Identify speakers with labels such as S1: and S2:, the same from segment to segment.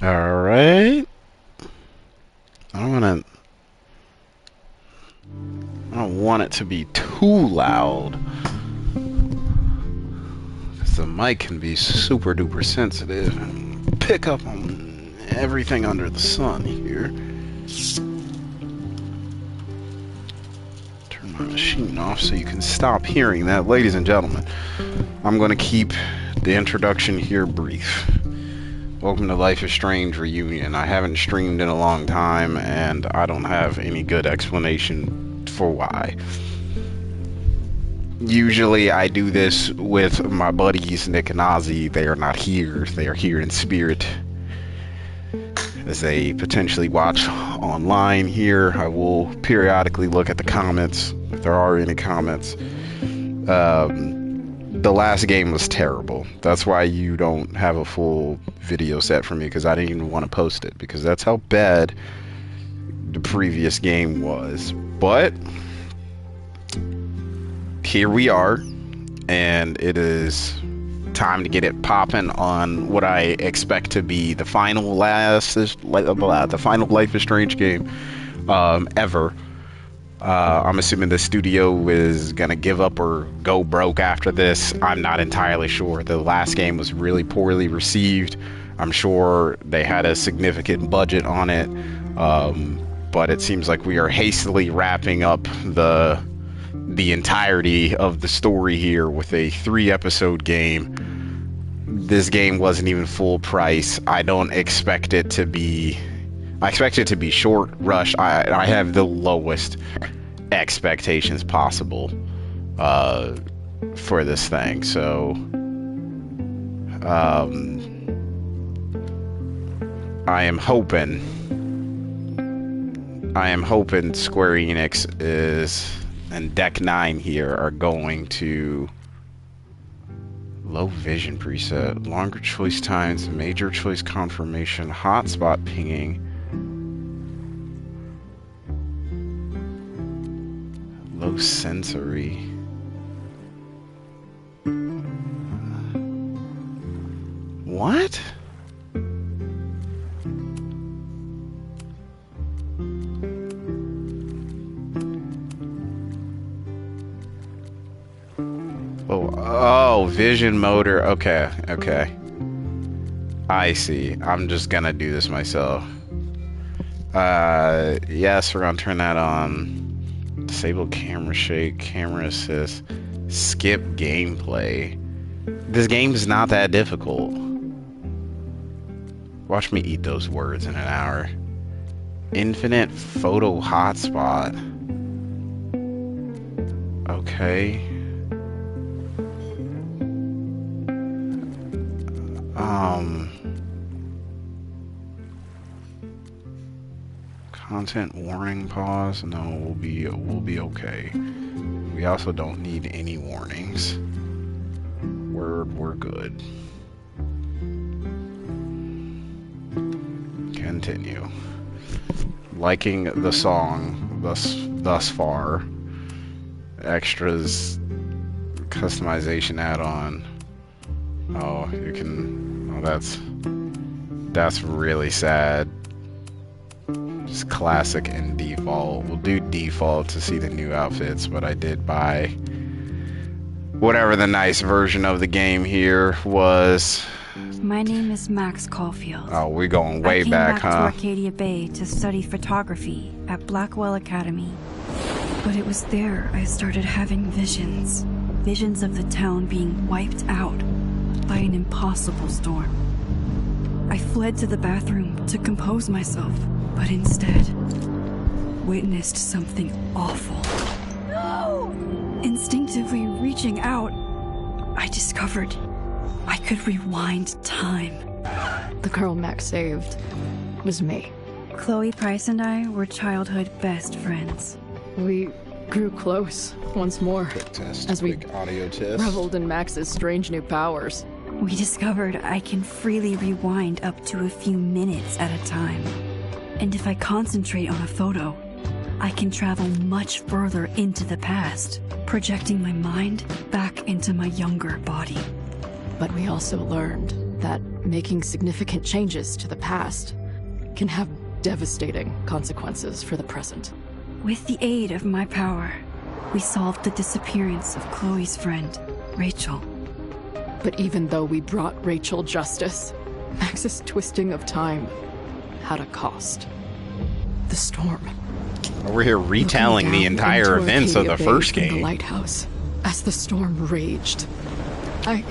S1: All right. I'm gonna. I don't want it to be too loud, because the mic can be super duper sensitive and pick up on everything under the sun here. Turn my machine off so you can stop hearing that, ladies and gentlemen. I'm gonna keep the introduction here brief. Welcome to Life is Strange Reunion. I haven't streamed in a long time, and I don't have any good explanation for why. Usually I do this with my buddies Nick and Ozzy. They are not here. They are here in spirit as they potentially watch online here. I will periodically look at the comments, if there are any comments. The last game was terrible. That's why you don't have a full video set for me, because I didn't even want to post it, because that's how bad the previous game was. But here we are, and it is time to get it popping on what I expect to be the final Life is Strange game ever. I'm assuming the studio is gonna give up or go broke after this. I'm not entirely sure. The last game was really poorly received. I'm sure they had a significant budget on it, but it seems like we are hastily wrapping up the entirety of the story here with a 3-episode game. This game wasn't even full price. I don't expect it to be. I expect it to be short, rush. I have the lowest expectations possible for this thing. So I am hoping Square Enix and Deck 9 here are going to low vision preset, longer choice times, major choice confirmation, hotspot pinging, low sensory. What? Oh, vision motor. Okay. I see. I'm just gonna do this myself. Yes, we're gonna turn that on. Disable camera shake, camera assist, skip gameplay. This game is not that difficult. Watch me eat those words in an hour. Infinite photo hotspot. Okay. Content warning pause. No, we'll be okay. We also don't need any warnings. We're good. Continue. Liking the song thus far. Extras, customization add-on. Oh, you can. Oh, that's really sad. Just classic and default. We'll do default to see the new outfits, but I did buy whatever the nice version of the game here was.
S2: My name is Max Caulfield.
S1: Oh, we're going way back, huh?
S2: I came back to Arcadia Bay to study photography at Blackwell Academy. But it was there I started having visions. Visions of the town being wiped out by an impossible storm. I fled to the bathroom to compose myself, but instead witnessed something awful. No! Instinctively reaching out, I discovered I could rewind time.
S3: The girl Max saved was me.
S2: Chloe Price and I were childhood best friends.
S3: We grew close once more
S1: Quick test.
S3: as we
S1: Quick audio test.
S3: reveled in Max's strange new powers.
S2: We discovered I can freely rewind up to a few minutes at a time. And if I concentrate on a photo, I can travel much further into the past, projecting my mind back into my younger body.
S3: But we also learned that making significant changes to the past can have devastating consequences for the present.
S2: With the aid of my power, we solved the disappearance of Chloe's friend, Rachel.
S3: But even though we brought Rachel justice, Max's twisting of time had a cost. The storm.
S1: We're here retelling the entire events of the first
S3: The
S1: game.
S3: lighthouse, as the storm raged. I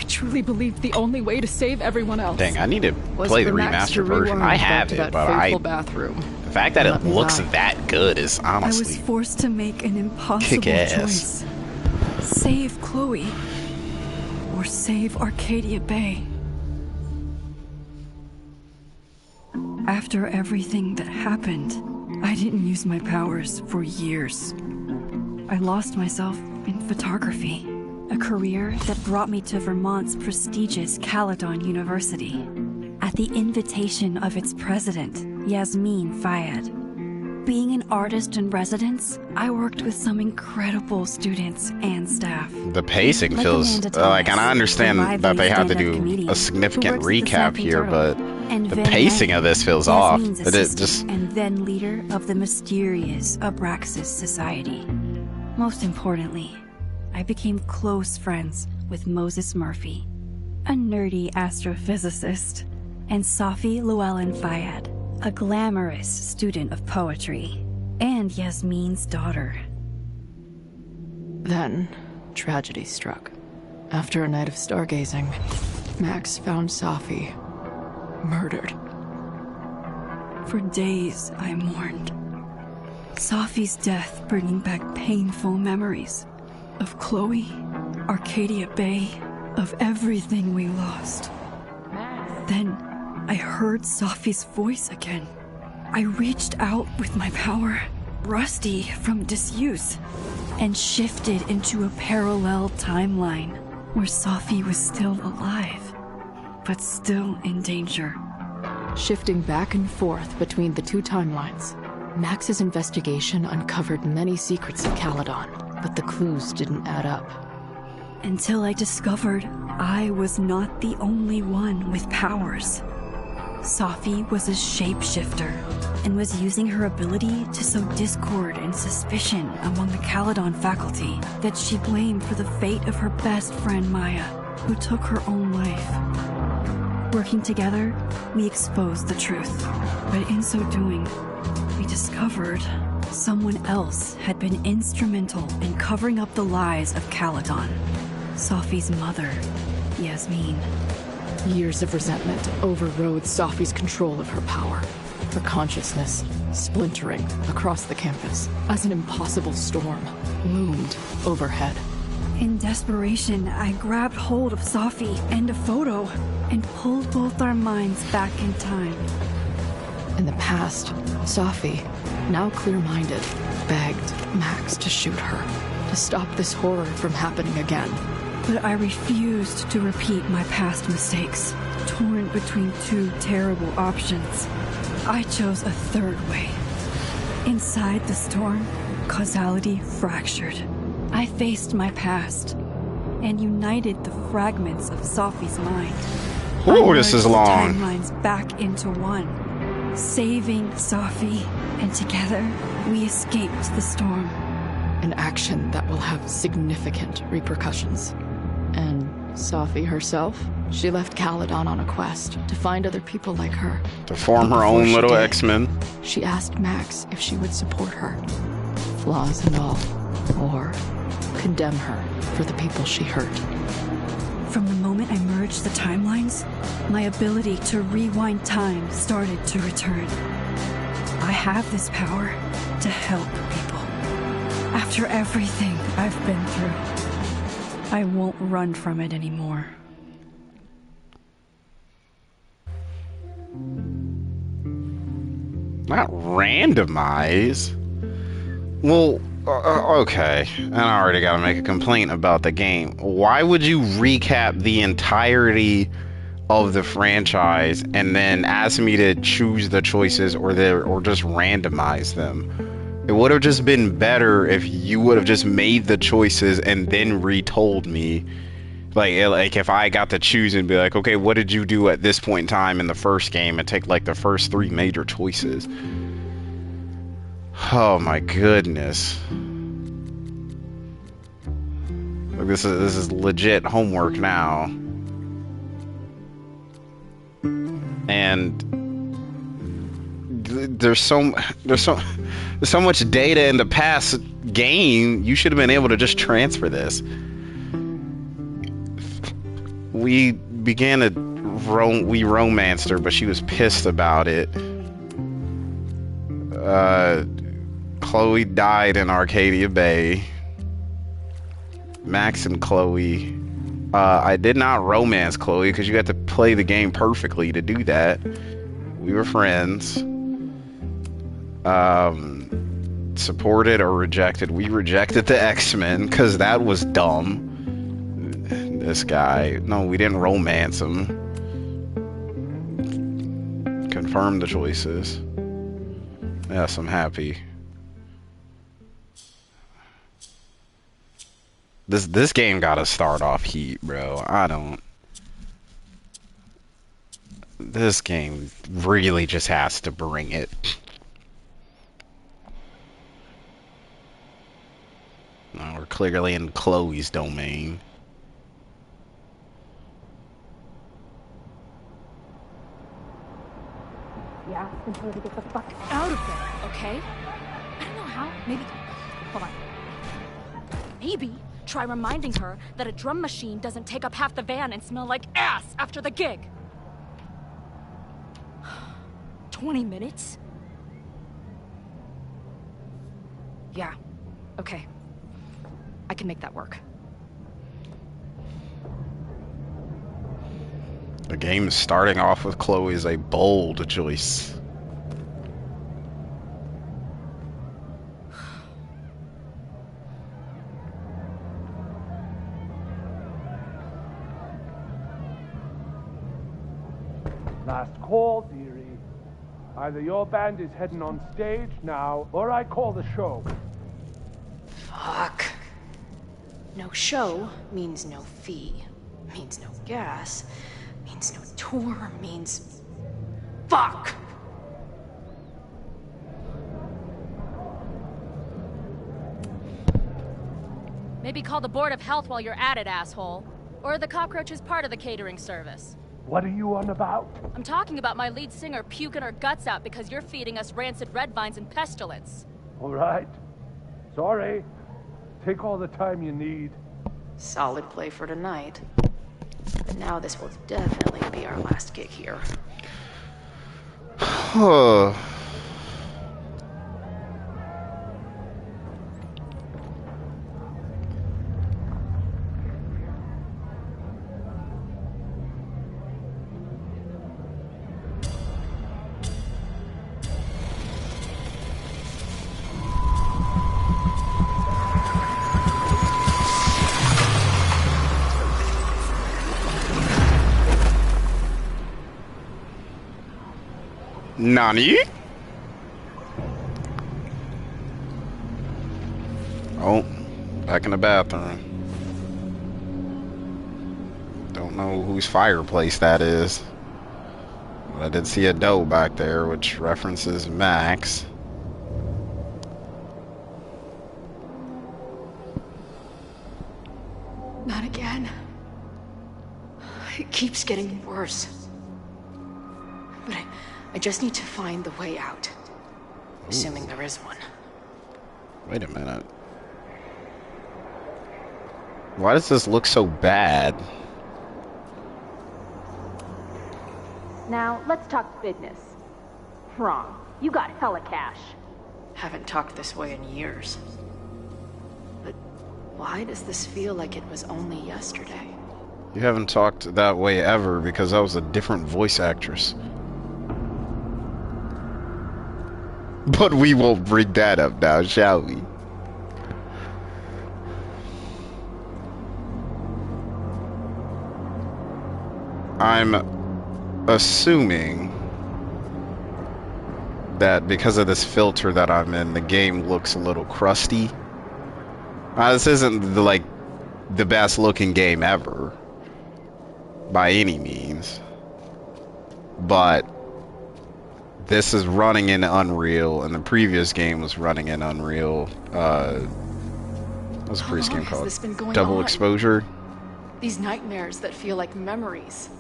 S3: truly believed the only way to save everyone else.
S1: Dang, I need to
S3: was
S1: play the
S3: for Max to
S1: remastered version.
S3: rewind
S1: I
S3: back
S1: have
S3: to
S1: it,
S3: that
S1: but
S3: fateful bathroom.
S1: the fact that
S3: Let
S1: it
S3: me
S1: looks
S3: die.
S1: that good is
S2: I was
S1: honestly
S2: forced to make an impossible
S1: kick-ass.
S2: choice. Save Chloe, or save Arcadia Bay. After everything that happened, I didn't use my powers for years. I lost myself in photography, a career that brought me to Vermont's prestigious Caledon University. At the invitation of its president, Yasmin Fayed. Being an artist in residence, I worked with some incredible students and staff.
S1: the pacing
S2: Like
S1: feels
S2: Amanda
S1: like, and I
S2: Thomas,
S1: understand
S2: a
S1: that
S2: lively
S1: they had to
S2: stand-up
S1: do
S2: comedian
S1: a significant
S2: who works at the
S1: recap
S2: Snapping
S1: here,
S2: Turtle,
S1: but
S2: and
S1: the
S2: Van
S1: pacing
S2: May,
S1: of this feels off.
S2: Yasmin's
S1: It
S2: assistant
S1: just
S2: and then leader of the mysterious Abraxas Society. Most importantly, I became close friends with Moses Murphy, a nerdy astrophysicist, and Safi Llewellyn Fayed, a glamorous student of poetry, and Yasmin's daughter.
S3: Then, tragedy struck. After a night of stargazing, Max found Safi murdered.
S2: For days, I mourned. Safi's death bringing back painful memories of Chloe, Arcadia Bay, of everything we lost. Then, I heard Safi's voice again. I reached out with my power, rusty from disuse, and shifted into a parallel timeline where Safi was still alive, but still in danger.
S3: Shifting back and forth between the two timelines, Max's investigation uncovered many secrets of Caledon, but the clues didn't add up.
S2: Until I discovered I was not the only one with powers. Safi was a shapeshifter and was using her ability to sow discord and suspicion among the Caledon faculty that she blamed for the fate of her best friend Maya, who took her own life. Working together, we exposed the truth, but in so doing, we discovered someone else had been instrumental in covering up the lies of Caledon. Safi's mother, Yasmin.
S3: Years of resentment overrode Safi's control of her power, her consciousness splintering across the campus as an impossible storm loomed overhead.
S2: In desperation, I grabbed hold of Safi and a photo and pulled both our minds back in time.
S3: In the past, Safi, now clear-minded, begged Max to shoot her, to stop this horror from happening again.
S2: But I refused to repeat my past mistakes, torn between two terrible options. I chose a third way. Inside the storm, causality fractured. I faced my past and united the fragments of Safi's mind.
S1: Ooh,
S2: I
S1: this is
S2: merged the
S1: long.
S2: timelines back into one, saving Safi, and together we escaped the storm.
S3: An action that will have significant repercussions. And Safi herself? She left Caledon on a quest to find other people like her.
S1: to form
S3: But
S1: her
S3: before
S1: own
S3: she
S1: little
S3: did,
S1: X-Men.
S3: She asked Max if she would support her, flaws and all, or condemn her for the people she hurt.
S2: From the moment I merged the timelines, my ability to rewind time started to return. I have this power to help people. After everything I've been through, I won't run from it anymore.
S1: Not randomize. Well, okay. And I already got to make a complaint about the game. Why would you recap the entirety of the franchise and then ask me to choose the choices or just randomize them? It would have just been better if you would have just made the choices and then retold me. Like if I got to choose and be like, okay, what did you do at this point in time in the first game, and take like the first 3 major choices. Oh my goodness. Like this is legit homework now. And there's so much data in the past game. You should have been able to just transfer this. We began to we romanced her, but she was pissed about it. Chloe died in Arcadia Bay. Max and Chloe. I did not romance Chloe because you had to play the game perfectly to do that. We were friends. Supported or rejected? We rejected the X-Men because that was dumb. This guy. No, we didn't romance him. Confirm the choices. Yes, I'm happy. This game gotta start off heat, bro. This game really just has to bring it. No, we're clearly in Chloe's domain.
S4: Yeah, I'm told to get the fuck out of there, okay? I don't know how. Maybe... Hold on. Maybe try reminding her that a drum machine doesn't take up half the van and smell like ass after the gig. 20 minutes? Yeah. Okay. I can make that work.
S1: The game is starting off with Chloe as a bold choice.
S5: Last call, dearie. Either your band is heading on stage now, or I call the show.
S4: Fuck. No show means no fee. Means no gas. Means no tour. Means... Fuck!
S6: Maybe call the Board of Health while you're at it, asshole. Or are the cockroaches part of the catering service?
S5: What are you on about?
S6: I'm talking about my lead singer puking her guts out because you're feeding us rancid red vines and pestilence.
S5: All right. Sorry. Take all the time you need.
S4: Solid play for tonight. But now this will definitely be our last gig here.
S1: Nani? Oh, back in the bathroom. Don't know whose fireplace that is. But I did see a doe back there, which references Max.
S4: Not again. It keeps getting worse. But I just need to find the way out. Assuming there is one.
S1: Wait a minute. Why does this look so bad?
S7: Now, let's talk business. Wrong. You got hella cash.
S4: Haven't talked this way in years. But why does this feel like it was only yesterday?
S1: You haven't talked that way ever because that was a different voice actress. But we won't bring that up now, shall we? I'm assuming that because of this filter that I'm in, the game looks a little crusty. This isn't the best looking game ever, by any means, but this is running in Unreal, and the previous game was running in Unreal. What's the previous game called?
S3: This been going
S1: Double
S3: on?
S1: Exposure.
S3: These nightmares that feel like memories.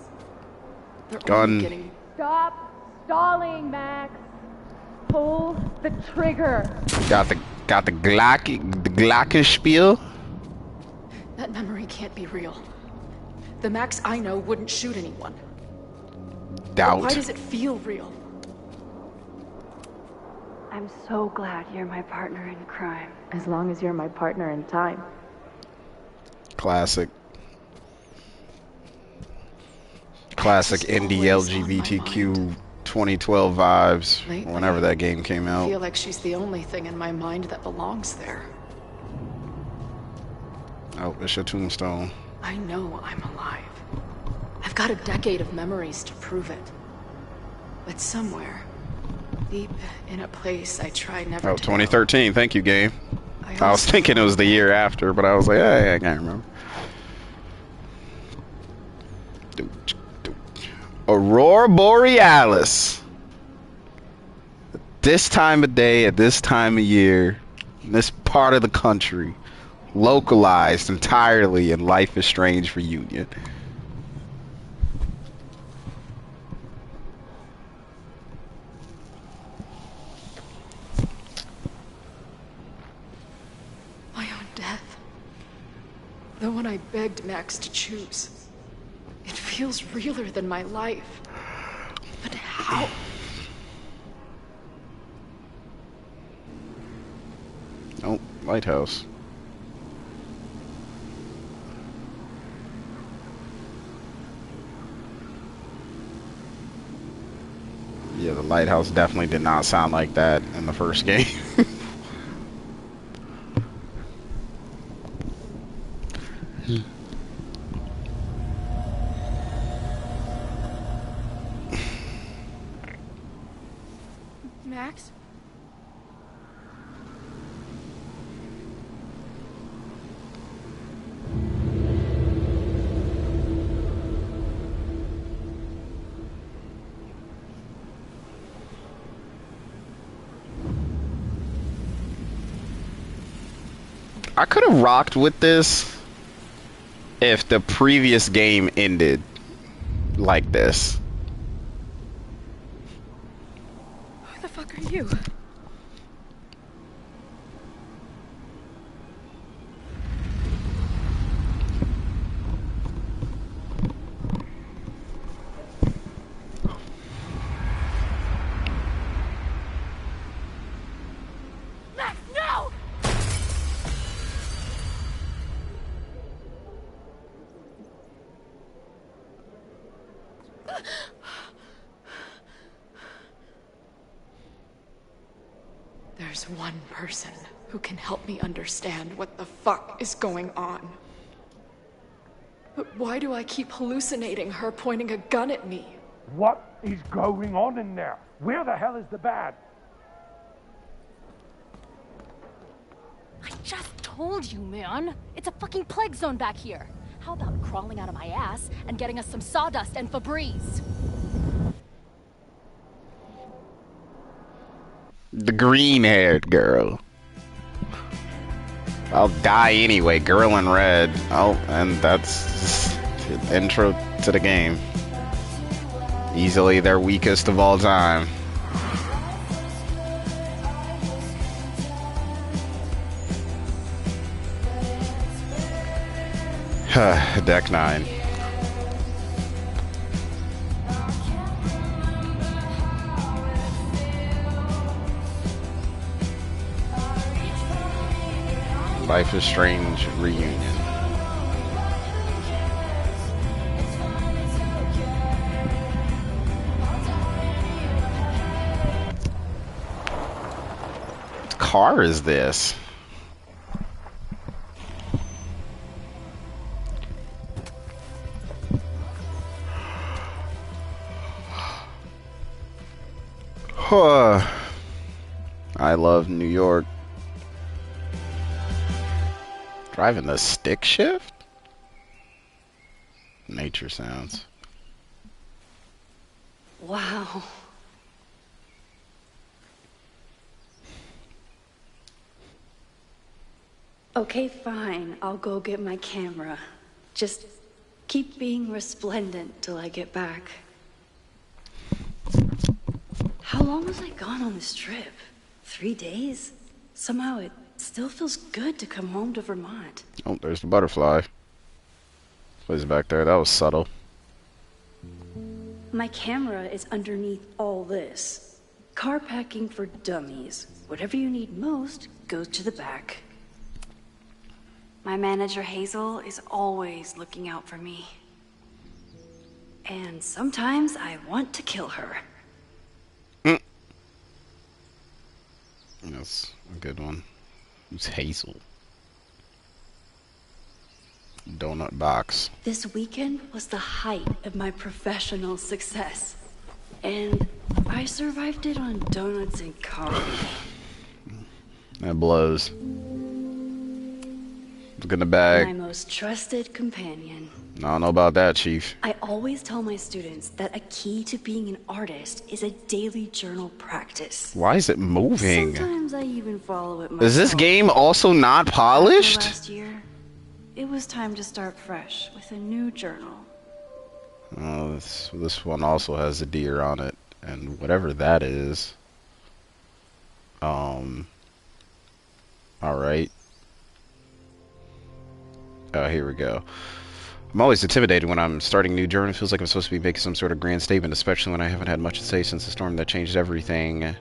S3: They're
S1: Gun.
S3: only getting...
S7: Stop stalling, Max. Pull the trigger.
S1: Got the Glockenspiel.
S3: That memory can't be real. The Max I know wouldn't shoot anyone.
S1: Doubt.
S3: Why does it feel real?
S2: I'm so glad you're my partner in crime.
S7: As long as you're my partner in time.
S1: Classic indie
S3: always on my
S1: LGBTQ 2012 vibes.
S3: Lately,
S1: Whenever that game came
S3: I
S1: out.
S3: feel like she's the only thing in my mind that belongs there.
S1: Oh, it's your tombstone.
S3: I know I'm alive. I've got a decade of memories to prove it. But somewhere, deep in a place I try never
S1: Oh,
S3: to
S1: 2013. Thank you, game.
S3: know,
S1: I was
S3: also
S1: thinking it was the year after, but I was like, hey, I can't remember. Aurora Borealis. This time of day, at this time of year, in this part of the country, localized entirely in Life is Strange Reunion.
S3: my own death. The one I begged Max to choose. It feels realer than my life. But how?
S1: Oh, lighthouse. Yeah, the lighthouse definitely did not sound like that in the first game.
S4: Max?
S1: I could have rocked with this if the previous game ended like this.
S4: Who the fuck are you? Max, no!
S3: There's one person who can help me understand what the fuck is going on. But why do I keep hallucinating her pointing a gun at me?
S5: What is going on in there? Where the hell is the bad?
S6: I just told you, man. It's a fucking plague zone back here. How about crawling out of my ass and getting us some sawdust and Febreze?
S1: The green-haired girl. I'll die anyway, girl in red. Oh, and that's the intro to the game. Easily their weakest of all time. Deck 9. Life is Strange Reunion. What car is this? I love New York. Driving the stick shift? nature sounds.
S2: Wow. Okay, fine. I'll go get my camera. Just keep being resplendent till I get back. How long was I gone on this trip? 3 days? Somehow it still feels good to come home to Vermont.
S1: Oh, there's the butterfly. Plays back there. That was subtle.
S2: My camera is underneath all this. Car packing for dummies. Whatever you need most goes to the back. My manager Hazel is always looking out for me. And sometimes I want to kill her.
S1: That's a good one. Who's Hazel? Donut box.
S2: This weekend was the height of my professional success. And I survived it on donuts and coffee.
S1: That blows. Look in the bag.
S2: My most trusted companion.
S1: I don't know about that, Chief.
S2: I always tell my students that a key to being an artist is a daily journal practice.
S1: Why is it moving?
S2: Sometimes I even follow it myself.
S1: Is this game also not polished?
S2: After last year, it was time to start fresh with a new journal.
S1: Oh, this one also has a deer on it, and whatever that is. All right. Oh, here we go. I'm always intimidated when I'm starting a new journal. It feels like I'm supposed to be making some sort of grand statement, especially when I haven't had much to say since the storm that changed everything.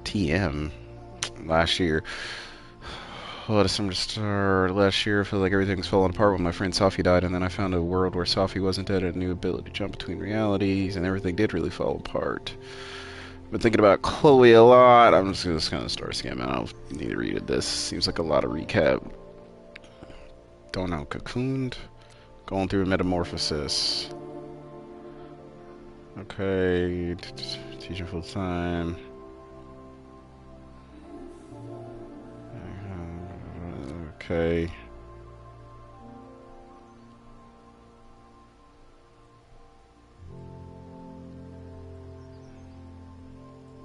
S1: TM. Last year. Well, December start last year, I feel like everything's falling apart when my friend Safi died, and then I found a world where Safi wasn't dead and a new ability to jump between realities, and everything did really fall apart. I've been thinking about Chloe a lot. I'm just gonna start skimming. I don't need to read it. This seems like a lot of recap. Don't know. Cocooned. Going through a metamorphosis. Okay. Teaching full time. Okay.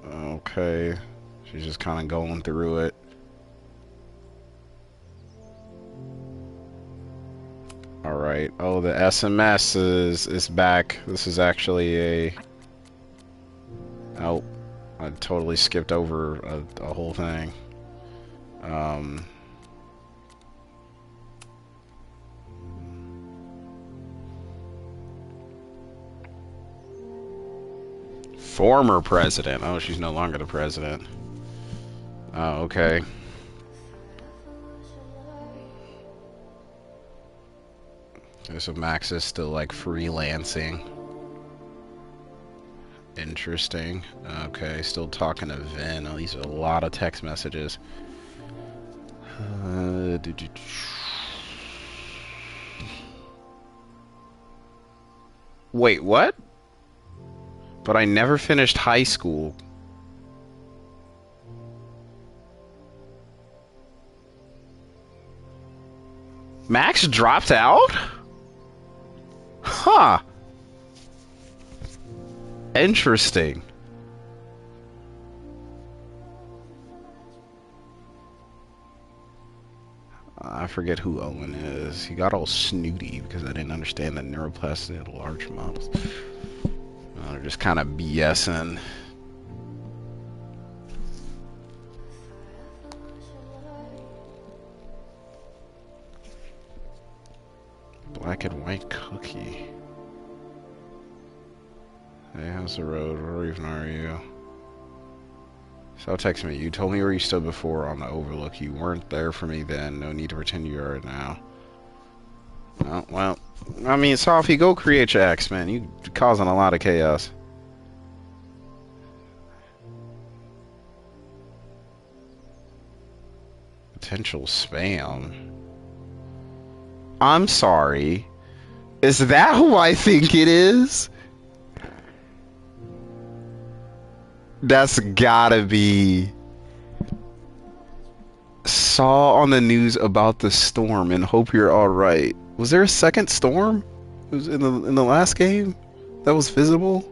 S1: Okay. She's just kind of going through it. Alright. Oh, the SMS is back. This is actually a... Oh. I totally skipped over a whole thing. Former president. Oh, she's no longer the president. Oh, okay. So Max is still like freelancing. Interesting. Okay, still talking to Vin. Oh, these are a lot of text messages. Wait, what? But I never finished high school. Max dropped out? Huh. Interesting. I forget who Owen is. He got all snooty because I didn't understand that neuroplasticity had large models. They're just kind of BSing. Black and white cookie. Hey, how's the road? Where even are you? So text me. You told me where you stood before on the overlook. You weren't there for me then. No need to pretend you are now. Oh, well, I mean, Safi, go create your X-Men. You causing a lot of chaos. Potential spam. I'm sorry. Is that who I think it is? That's gotta be. Saw on the news about the storm and hope you're alright. Was there a second storm? It was in the last game that was visible.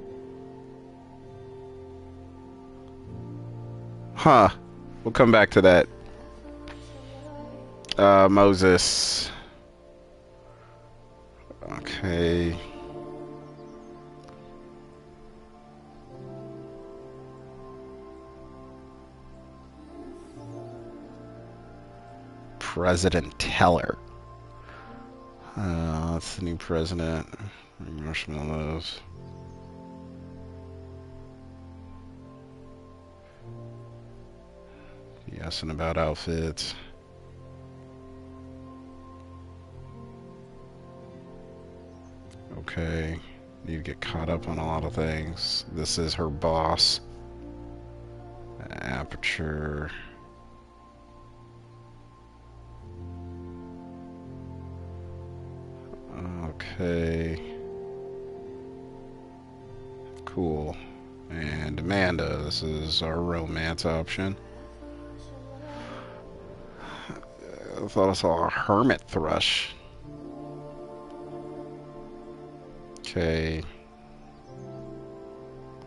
S1: Huh. We'll come back to that. Moses. Okay. President Teller. That's the new president. Marshmallows. Yes, and about outfits. Okay. Need to get caught up on a lot of things. This is her boss. Aperture. Okay. Cool. And Amanda, this is our romance option. I thought I saw a hermit thrush. Okay.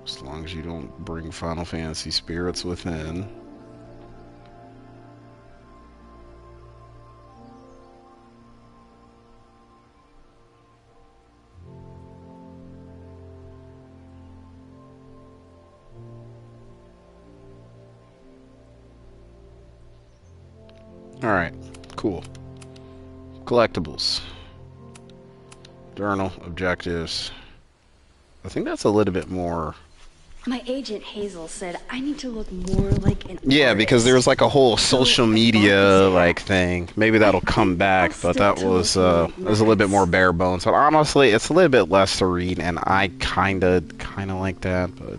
S1: As long as you don't bring Final Fantasy spirits within. Alright, cool. Collectibles. Journal, objectives. I think that's a little bit more...
S2: My agent Hazel said I need to look more like an
S1: Yeah,
S2: artist.
S1: because there's like a whole social
S2: So,
S1: media like thing. Maybe that'll come back, but that was a little bit more bare bones. But honestly, it's a little bit less to read, and I kinda like that. But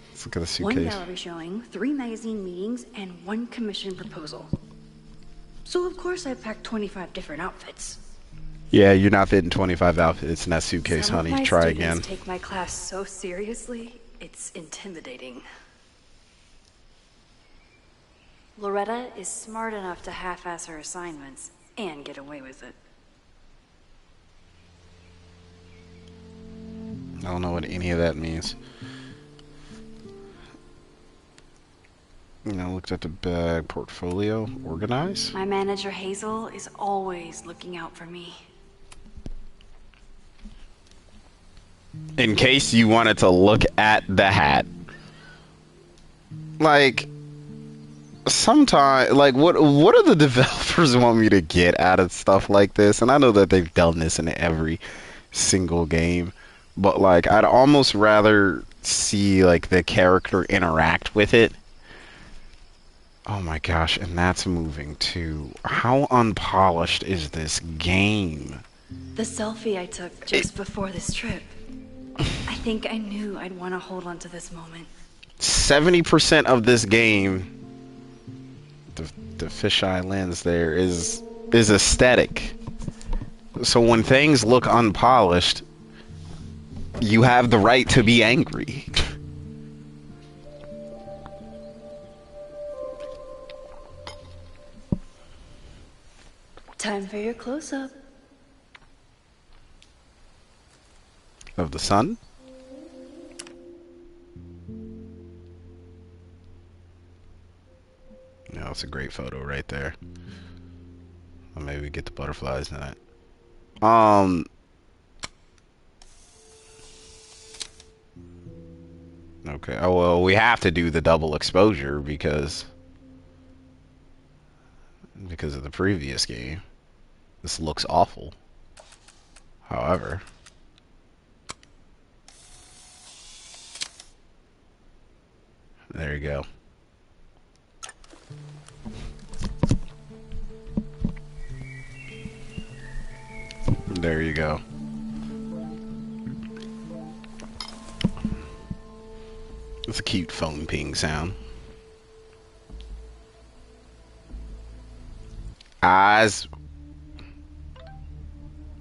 S1: let's look at the
S2: One
S1: suitcase.
S2: gallery showing, 3 magazine meetings, and 1 commission proposal. So of course I packed 25 different outfits.
S1: Yeah, you're not fitting 25 outfits in that suitcase,
S2: Some
S1: honey.
S2: of my
S1: Try
S2: students
S1: again.
S2: take my class so seriously, it's intimidating. Loretta is smart enough to half-ass her assignments and get away with it.
S1: I don't know what any of that means. I looked at the bag portfolio. Organize?
S2: My manager Hazel is always looking out for me.
S1: In case you wanted to look at the hat. Like, sometimes, like, what do the developers want me to get out of stuff like this? And I know that they've done this in every single game, but like, I'd almost rather see like the character interact with it. Oh my gosh, and that's moving too. How unpolished is this game?
S2: The selfie I took just before this trip. I think I knew I'd want to hold on to this moment.
S1: 70% of this game, the fisheye lens there is aesthetic. So when things look unpolished, you have the right to be angry.
S2: Time for your close-up.
S1: Of the sun? No, it's a great photo right there. Or maybe we get the butterflies in it. Okay. Oh well, we have to do the double exposure because of the previous game. This looks awful. However, there you go. There you go. It's a cute phone ping sound. Eyes.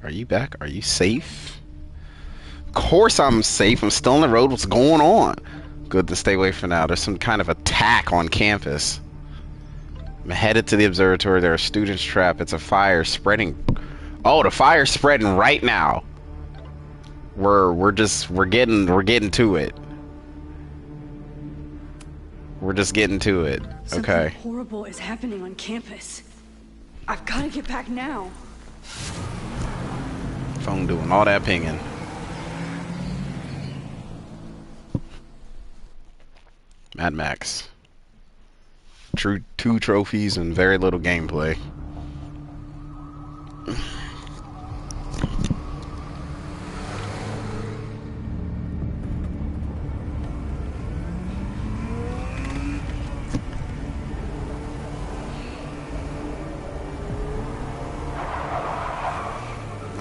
S1: Are you back? Are you safe? Of course I'm safe. I'm still on the road. What's going on? Good to stay away for now. There's some kind of attack on campus. I'm headed to the observatory. There are students trapped. It's a fire spreading Oh, the fire's spreading right now. We're getting to it. We're just getting to it.
S2: Something
S1: Okay.
S2: horrible is happening on campus. I've got to get back now.
S1: Phone doing all that pinging. Mad Max. True, 2 trophies and very little gameplay.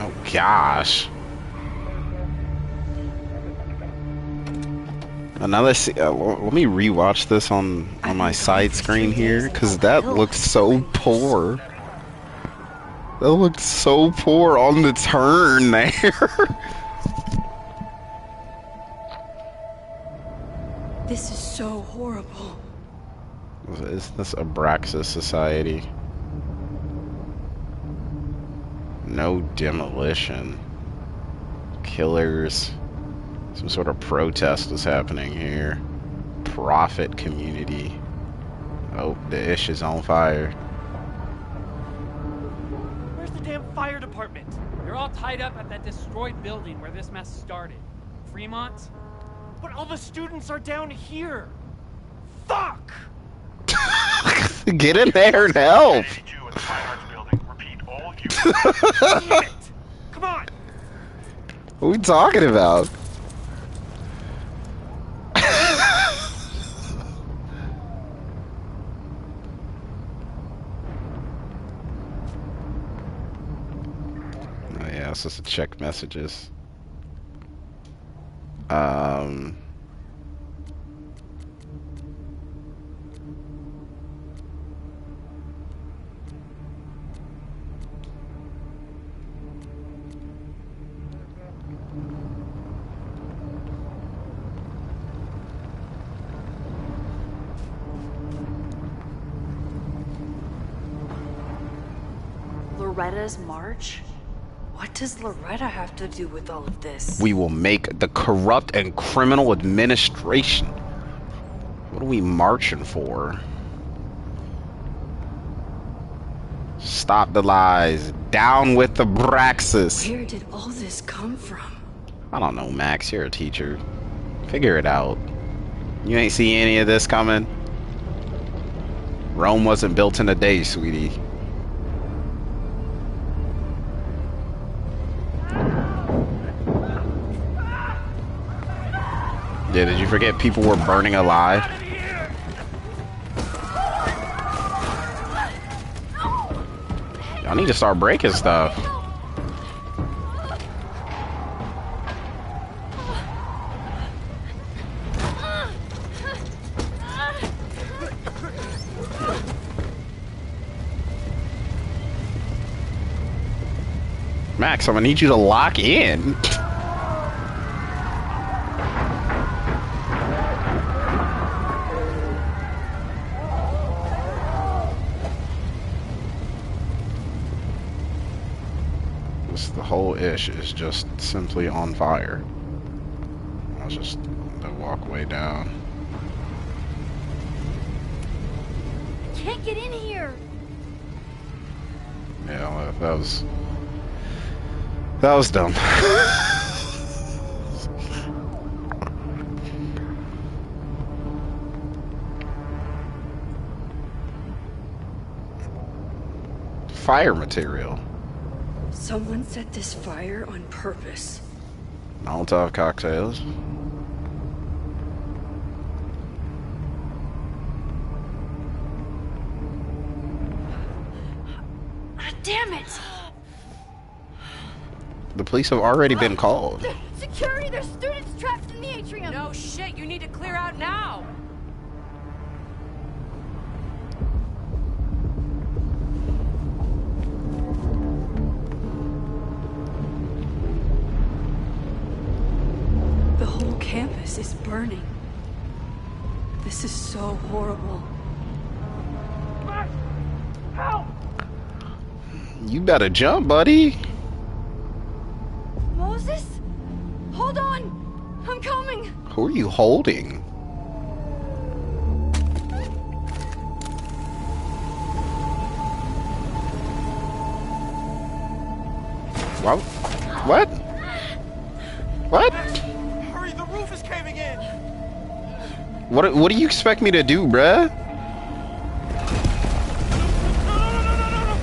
S1: Oh gosh. Another. Let me rewatch this on my side screen here, because that looks so poor. That looked so poor on the turn there.
S2: This is so horrible.
S1: Is this Abraxas Society? No demolition. Killers. Some sort of protest is happening here. Profit community. Oh, the ish is on fire.
S8: Where's the damn fire department? They're all tied up at that destroyed building where this mess started. Fremont? But all the students are down here. Fuck!
S1: Get in there and help!
S8: Damn it! Come on!
S1: What are we talking about? Oh yeah, it's just to check messages.
S2: Loretta's march? What does Loretta have to do with all of this?
S1: We will make the corrupt and criminal administration. What are we marching for? Stop the lies. Down with the Braxis.
S2: Where did all this come from?
S1: I don't know, Max. You're a teacher. Figure it out. You ain't see any of this coming? Rome wasn't built in a day, sweetie. Yeah, did you forget people were burning alive? Y'all need to start breaking stuff. Max, I'm gonna need you to lock in. The whole ish is just simply on fire. I'll just the walkway down.
S6: Can't get in here.
S1: Yeah, well, that was dumb. Fire material.
S2: Someone set this fire on purpose.
S1: Molotov cocktails.
S2: Damn it!
S1: The police have already been called.
S6: Security, there's students trapped in the atrium.
S7: No shit, you need to clear out now.
S2: The whole campus is burning. This is so horrible.
S5: Help!
S1: You better jump, buddy.
S4: holding?
S1: Who are you holding? What? What? What?
S8: Hurry, the roof is caving in!
S1: What do you expect me to do, bruh?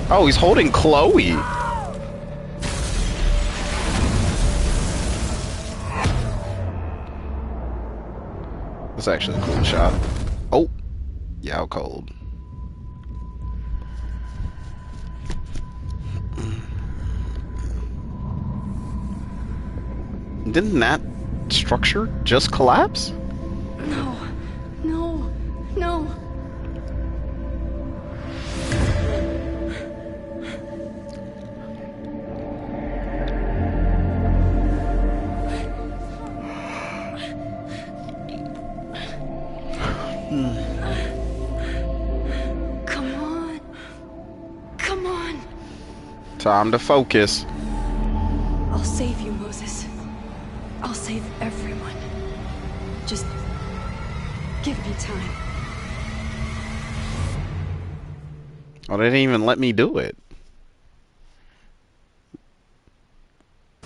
S1: Oh, he's holding Chloe. That's actually a cool shot. Oh, yeah, how cold. Didn't that structure just collapse?
S2: No. No. No. Come on. Come on.
S1: Time to focus.
S2: I'll save you, Moses. I'll save everyone. Just give me time.
S1: Oh, they didn't even let me do it.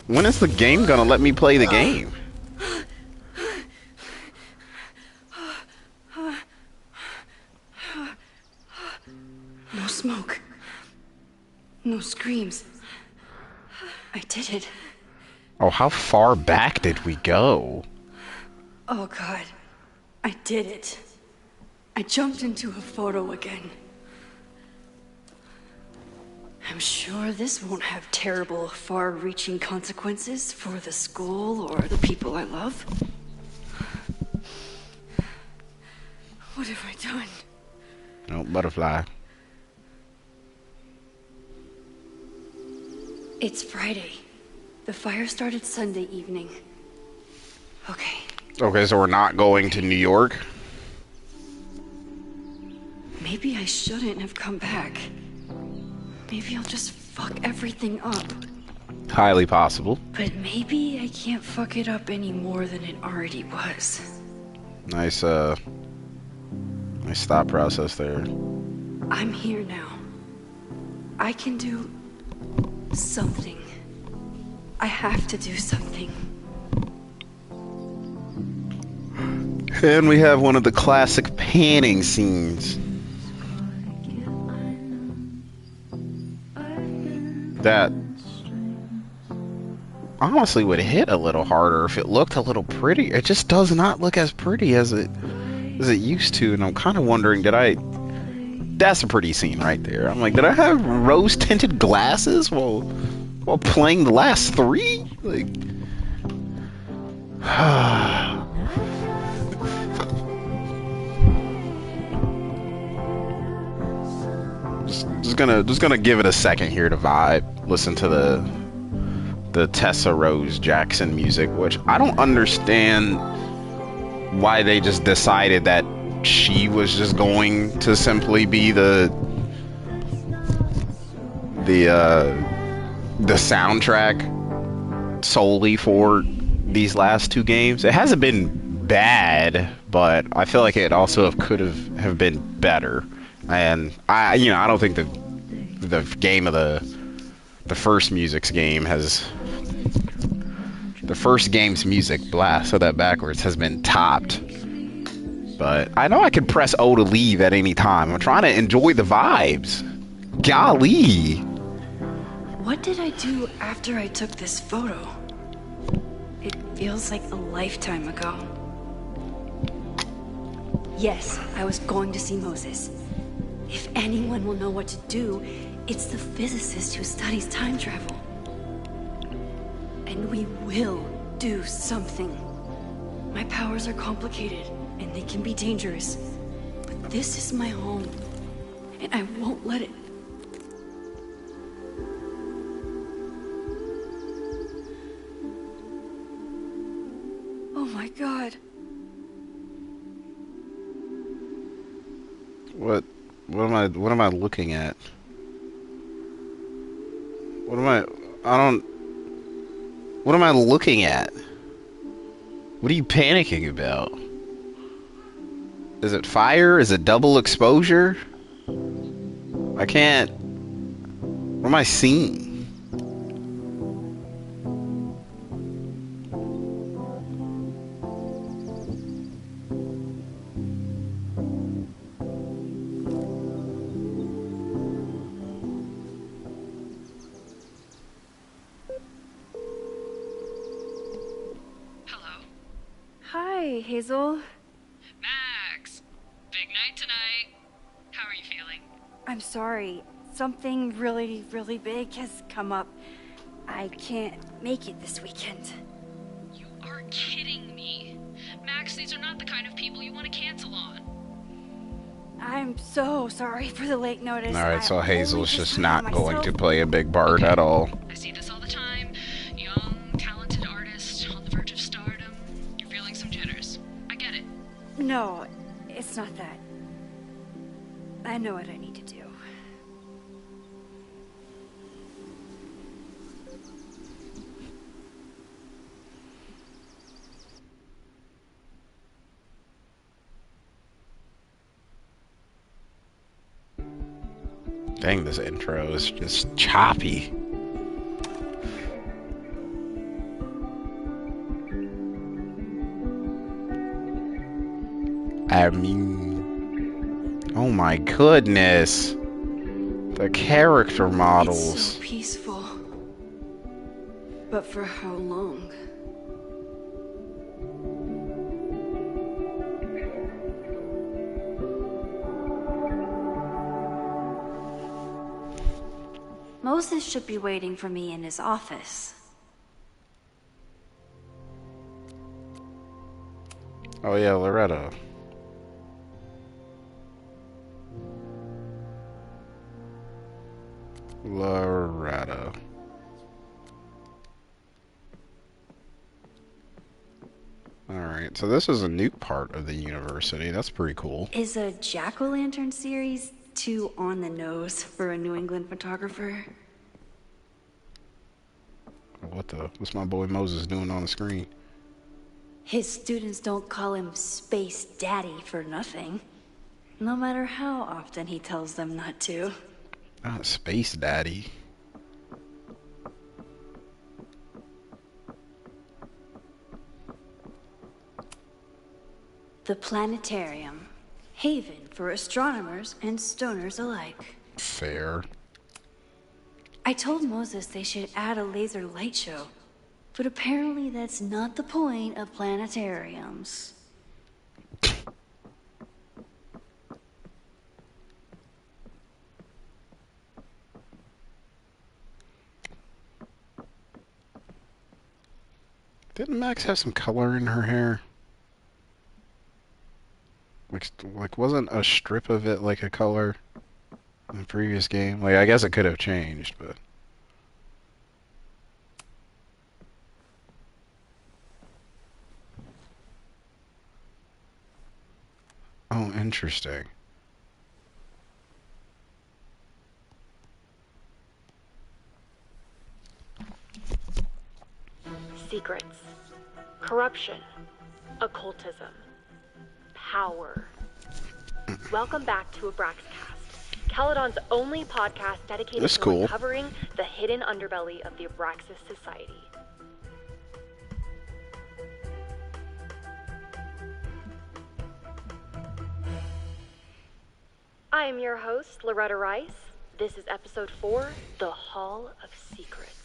S1: When is the game gonna let me play the game?
S2: No smoke. No screams. I did it.
S1: Oh, how far back did we go?
S2: Oh God. I did it. I jumped into a photo again. I'm sure this won't have terrible, far-reaching consequences for the school or the people I love. What have I done?
S1: No, butterfly.
S2: It's Friday. The fire started Sunday evening. Okay.
S1: Okay, so we're not going to New York?
S2: Maybe I shouldn't have come back. Maybe I'll just fuck everything up.
S1: Highly possible.
S2: But maybe I can't fuck it up any more than it already was.
S1: Nice, nice thought process there.
S2: I'm here now. I can do something. I have to do something.
S1: And we have one of the classic panning scenes. That honestly would hit a little harder if it looked a little pretty. It just does not look as pretty as it used to, and I'm kind of wondering, that's a pretty scene right there. I'm like, did I have rose tinted glasses while playing the last three? Like, just gonna give it a second here to vibe. Listen to the Tessa Rose Jackson music, which I don't understand why they just decided that she was just going to simply be the soundtrack solely for these last two games. It hasn't been bad, but I feel like it also could have been better. And I don't think the game of the first music's game has the first game's music, blah, so that backwards, has been topped. But I know I could press O to leave at any time. I'm trying to enjoy the vibes. Golly.
S2: What did I do after I took this photo? It feels like a lifetime ago. Yes, I was going to see Moses. If anyone will know what to do, it's the physicist who studies time travel. And we will do something. My powers are complicated, and they can be dangerous. But this is my home, and I won't let it. Oh my God.
S1: What am I looking at? What am I looking at? What are you panicking about? Is it fire? Is it double exposure? I can't... What am I seeing?
S2: Hello. Hi, Hazel.
S9: Max! Big night tonight. How are you feeling?
S2: I'm sorry. Something really, really big has come up. I can't make it this weekend.
S9: You are kidding me. Max, these are not the kind of people you want to cancel on.
S2: I'm so sorry for the late notice.
S1: Alright, so
S2: I
S1: Hazel's
S2: only
S1: just
S2: put
S1: not
S2: on
S1: going to
S2: myself.
S1: play a big part at all.
S9: I see this all the time. Young, talented artist on the verge of stardom. You're feeling some jitters. I get it.
S2: No, it's not that. I know what I need to do.
S1: Dang, this intro is just choppy. I mean... Oh my goodness! The character models.
S2: It's so peaceful. But for how long? Moses should be waiting for me in his office.
S1: Oh yeah, Loretta. Loretta. Alright, so this is a new part of the university. That's pretty cool.
S2: Is a Jack-o'-lantern series too on the nose for a New England photographer?
S1: What's my boy Moses doing on the screen?
S2: His students don't call him Space Daddy for nothing. No matter how often he tells them not to.
S1: Not Space Daddy.
S2: The planetarium. Haven for astronomers and stoners alike.
S1: Fair.
S2: I told Moses they should add a laser light show, but apparently that's not the point of planetariums.
S1: Didn't Max have some color in her hair? Like wasn't a strip of it like a color in the previous game? Like, I guess it could have changed, but... Oh, interesting.
S10: Secrets, corruption, occultism, power. Welcome back to Abraxcast, Caledon's only podcast dedicated
S1: That's
S10: to
S1: cool.
S10: uncovering the hidden underbelly of the Abraxas Society. I am your host, Loretta Rice. This is episode 4, The Hall of Secrets.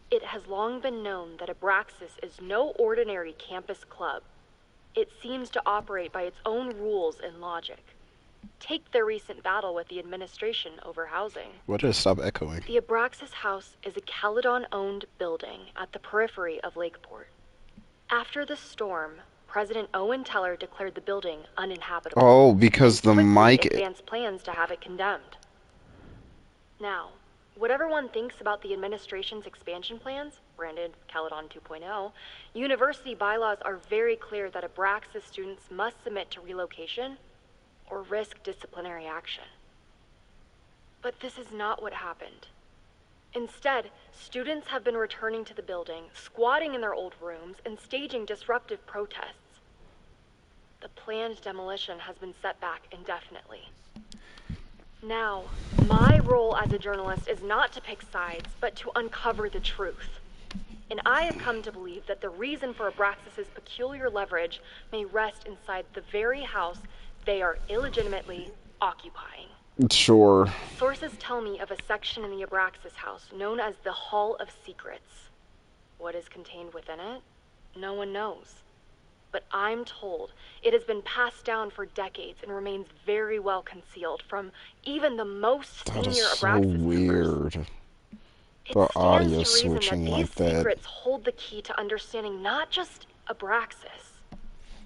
S10: It has long been known that Abraxas is no ordinary campus club. It seems to operate by its own rules and logic. Take their recent battle with the administration over housing.
S1: What did it stop echoing?
S10: The Abraxas House is a Caledon-owned building at the periphery of Lakeport. After the storm, President Owen Teller declared the building uninhabitable.
S1: Oh, because the
S10: Quickly
S1: mic...
S10: advanced plans to have it condemned. Now, whatever one thinks about the administration's expansion plans, branded Caledon 2.0, university bylaws are very clear that Abraxas students must submit to relocation or risk disciplinary action. But this is not what happened. Instead, students have been returning to the building, squatting in their old rooms, and staging disruptive protests. The planned demolition has been set back indefinitely. Now, my role as a journalist is not to pick sides, but to uncover the truth. And I have come to believe that the reason for Abraxas's peculiar leverage may rest inside the very house they are illegitimately occupying.
S1: Sure.
S10: Sources tell me of a section in the Abraxas house known as the Hall of Secrets. What is contained within it? No one knows. But I'm told it has been passed down for decades and remains very well concealed from even the most senior Abraxas members.
S1: The audio switching like that.
S10: These secrets hold the key to understanding not just Abraxas,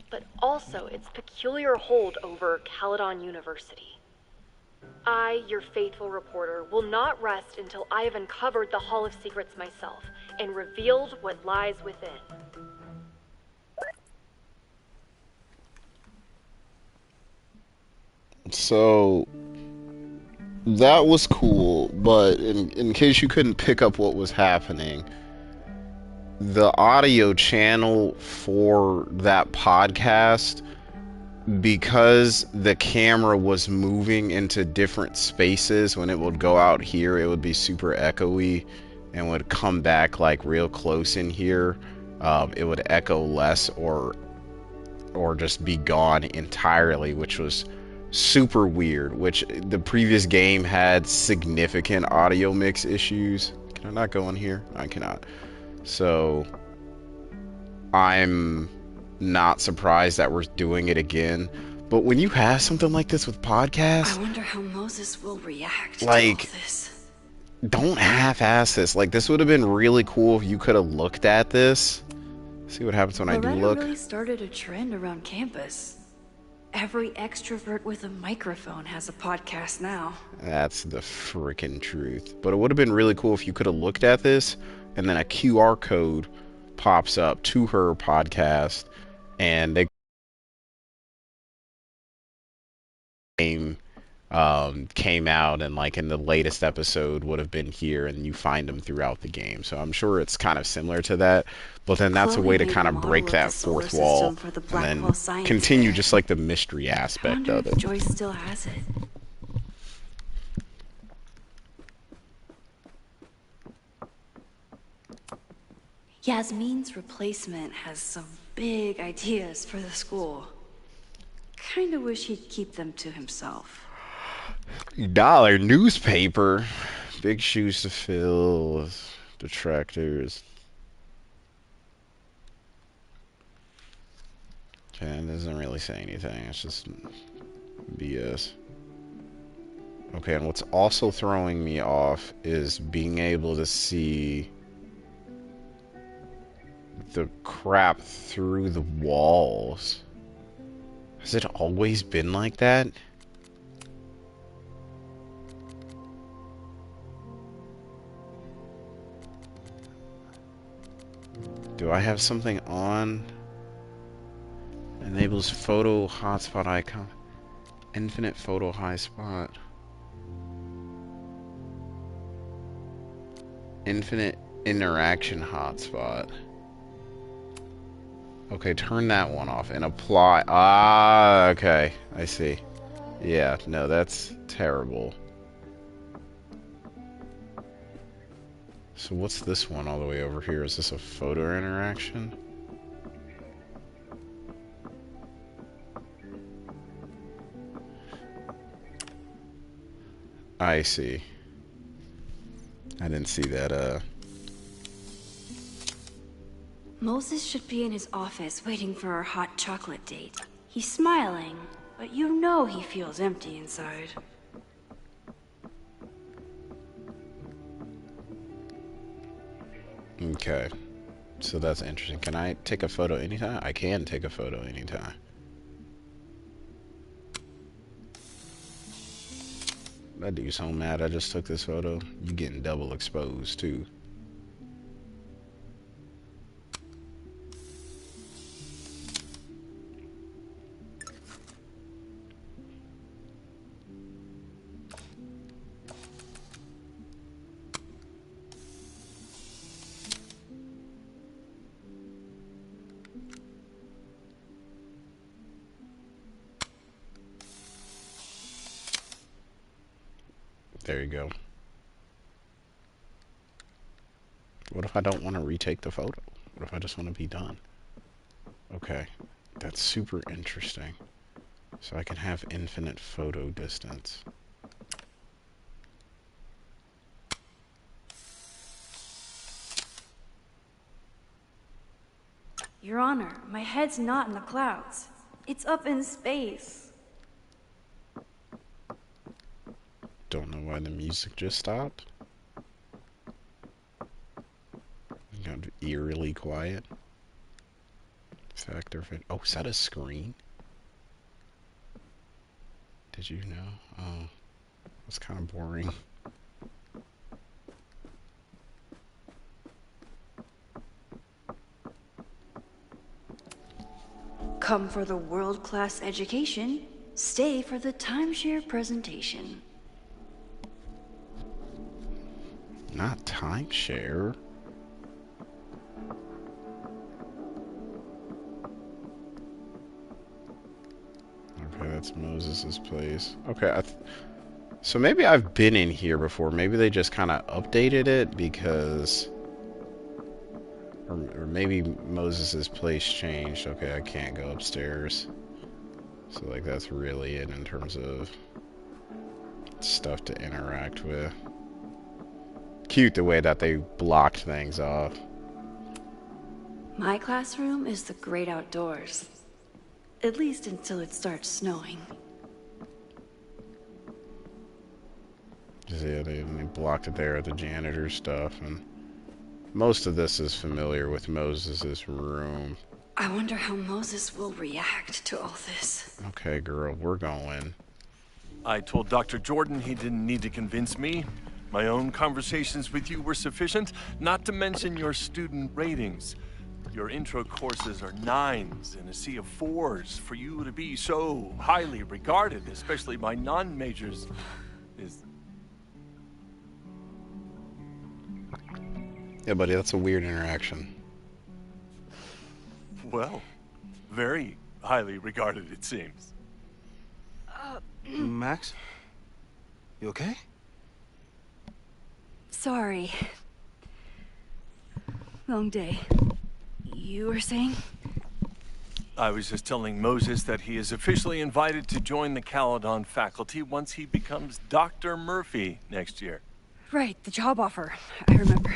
S10: but also its peculiar hold over Caledon University. I, your faithful reporter, will not rest until I have uncovered the Hall of Secrets myself and revealed what lies within.
S1: So that was cool, but in case you couldn't pick up what was happening, the audio channel for that podcast, because the camera was moving into different spaces, when it would go out here, it would be super echoey and would come back like real close in here. It would echo less or just be gone entirely, which was super weird, which the previous game had significant audio mix issues. Can I not go in here? I cannot. So I'm not surprised that we're doing it again. But when you have something like this with podcasts,
S2: I wonder how Moses will react to
S1: like,
S2: all this.
S1: Don't half-ass this. Like, this would have been really cool if you could have looked at this. See what happens when
S2: Loretta
S1: I do look.
S2: really started a trend around campus. Every extrovert with a microphone has a podcast now.
S1: That's the freaking truth. But it would have been really cool if you could have looked at this and then a QR code pops up to her podcast and they came out, and like in the latest episode would have been here, and you find them throughout the game. So I'm sure it's kind of similar to that, but then that's a way to kind of break that fourth wall and then continue just like the mystery aspect of it.
S2: Joyce still has it. Yasmin's replacement has some big ideas for the school. Kinda wish he'd keep them to himself.
S1: Dollar newspaper. Big shoes to fill. Detractors. Okay, it doesn't really say anything. It's just BS. Okay, and what's also throwing me off is being able to see the crap through the walls. Has it always been like that? Do I have something on? Enables photo hotspot icon. Infinite photo hotspot. Infinite interaction hotspot. Okay, turn that one off and apply. Ah, okay. I see. Yeah, no, that's terrible. So what's this one all the way over here? Is this a photo interaction? I see. I didn't see that,
S2: Moses should be in his office waiting for our hot chocolate date. He's smiling, but you know he feels empty inside.
S1: Okay. So that's interesting. Can I take a photo anytime? I can take a photo anytime. That dude's so mad I just took this photo. You getting double exposed too. There you go. What if I don't want to retake the photo? What if I just want to be done? Okay, that's super interesting. So I can have infinite photo distance.
S2: Your Honor, my head's not in the clouds. It's up in space.
S1: Don't know why the music just stopped. It got eerily quiet. Factor fit. Oh, is that a screen? Did you know? Oh, that's kind of boring.
S2: Come for the world-class education, stay for the timeshare presentation.
S1: Not timeshare. Okay, that's Moses's place. Okay, so maybe I've been in here before. Maybe they just kind of updated it because... Or maybe Moses's place changed. Okay, I can't go upstairs. So, like, that's really it in terms of stuff to interact with. Cute the way that they blocked things off.
S2: My classroom is the great outdoors. At least until it starts snowing.
S1: Yeah, they blocked it there at the janitor stuff, and most of this is familiar with Moses's room.
S2: I wonder how Moses will react to all this.
S1: Okay, girl, we're going.
S11: I told Dr. Jordan he didn't need to convince me. My own conversations with you were sufficient, not to mention your student ratings. Your intro courses are 9s in a sea of 4s. For you to be so highly regarded, especially by non-majors, is...
S1: Yeah, buddy, that's a weird interaction.
S11: Well, very highly regarded, it seems.
S12: Max? You okay?
S2: Sorry. Long day. You were saying?
S11: I was just telling Moses that he is officially invited to join the Caledon faculty once he becomes Dr. Murphy next year.
S2: Right, the job offer. I remember.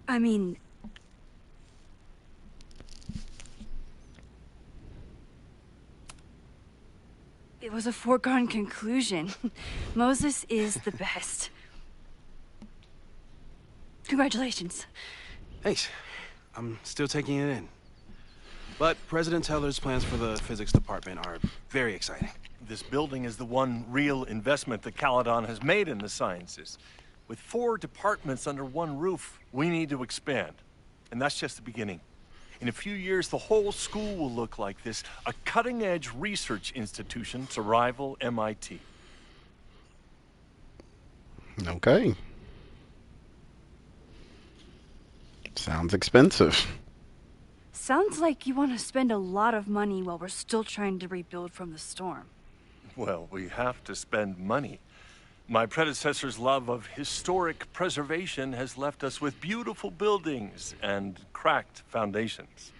S2: I mean... It was a foregone conclusion. Moses is the best. Congratulations.
S12: Thanks. I'm still taking it in. But President Teller's plans for the physics department are very exciting.
S11: This building is the one real investment that Caledon has made in the sciences. With 4 departments under one roof, we need to expand. And that's just the beginning. In a few years, the whole school will look like this, a cutting-edge research institution to rival MIT.
S1: Okay. Sounds expensive.
S2: Sounds like you want to spend a lot of money while we're still trying to rebuild from the storm.
S11: Well, we have to spend money. My predecessor's love of historic preservation has left us with beautiful buildings and cracked foundations.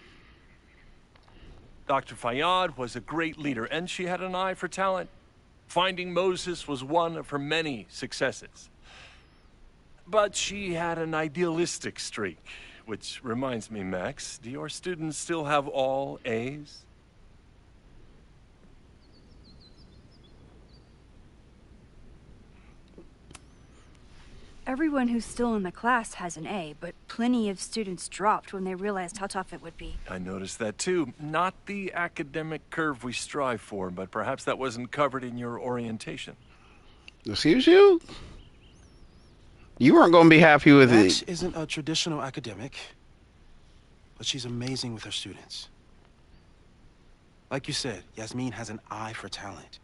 S11: Dr. Fayyad was a great leader, and she had an eye for talent. Finding Moses was one of her many successes. But she had an idealistic streak, which reminds me, Max, do your students still have all A's?
S2: Everyone who's still in the class has an A, but plenty of students dropped when they realized how tough it would be.
S11: I noticed that too. Not the academic curve we strive for, but perhaps that wasn't covered in your orientation.
S1: Excuse you? You weren't going to be happy with it.
S12: Max isn't a traditional academic, but she's amazing with her students. Like you said, Yasmin has an eye for talent.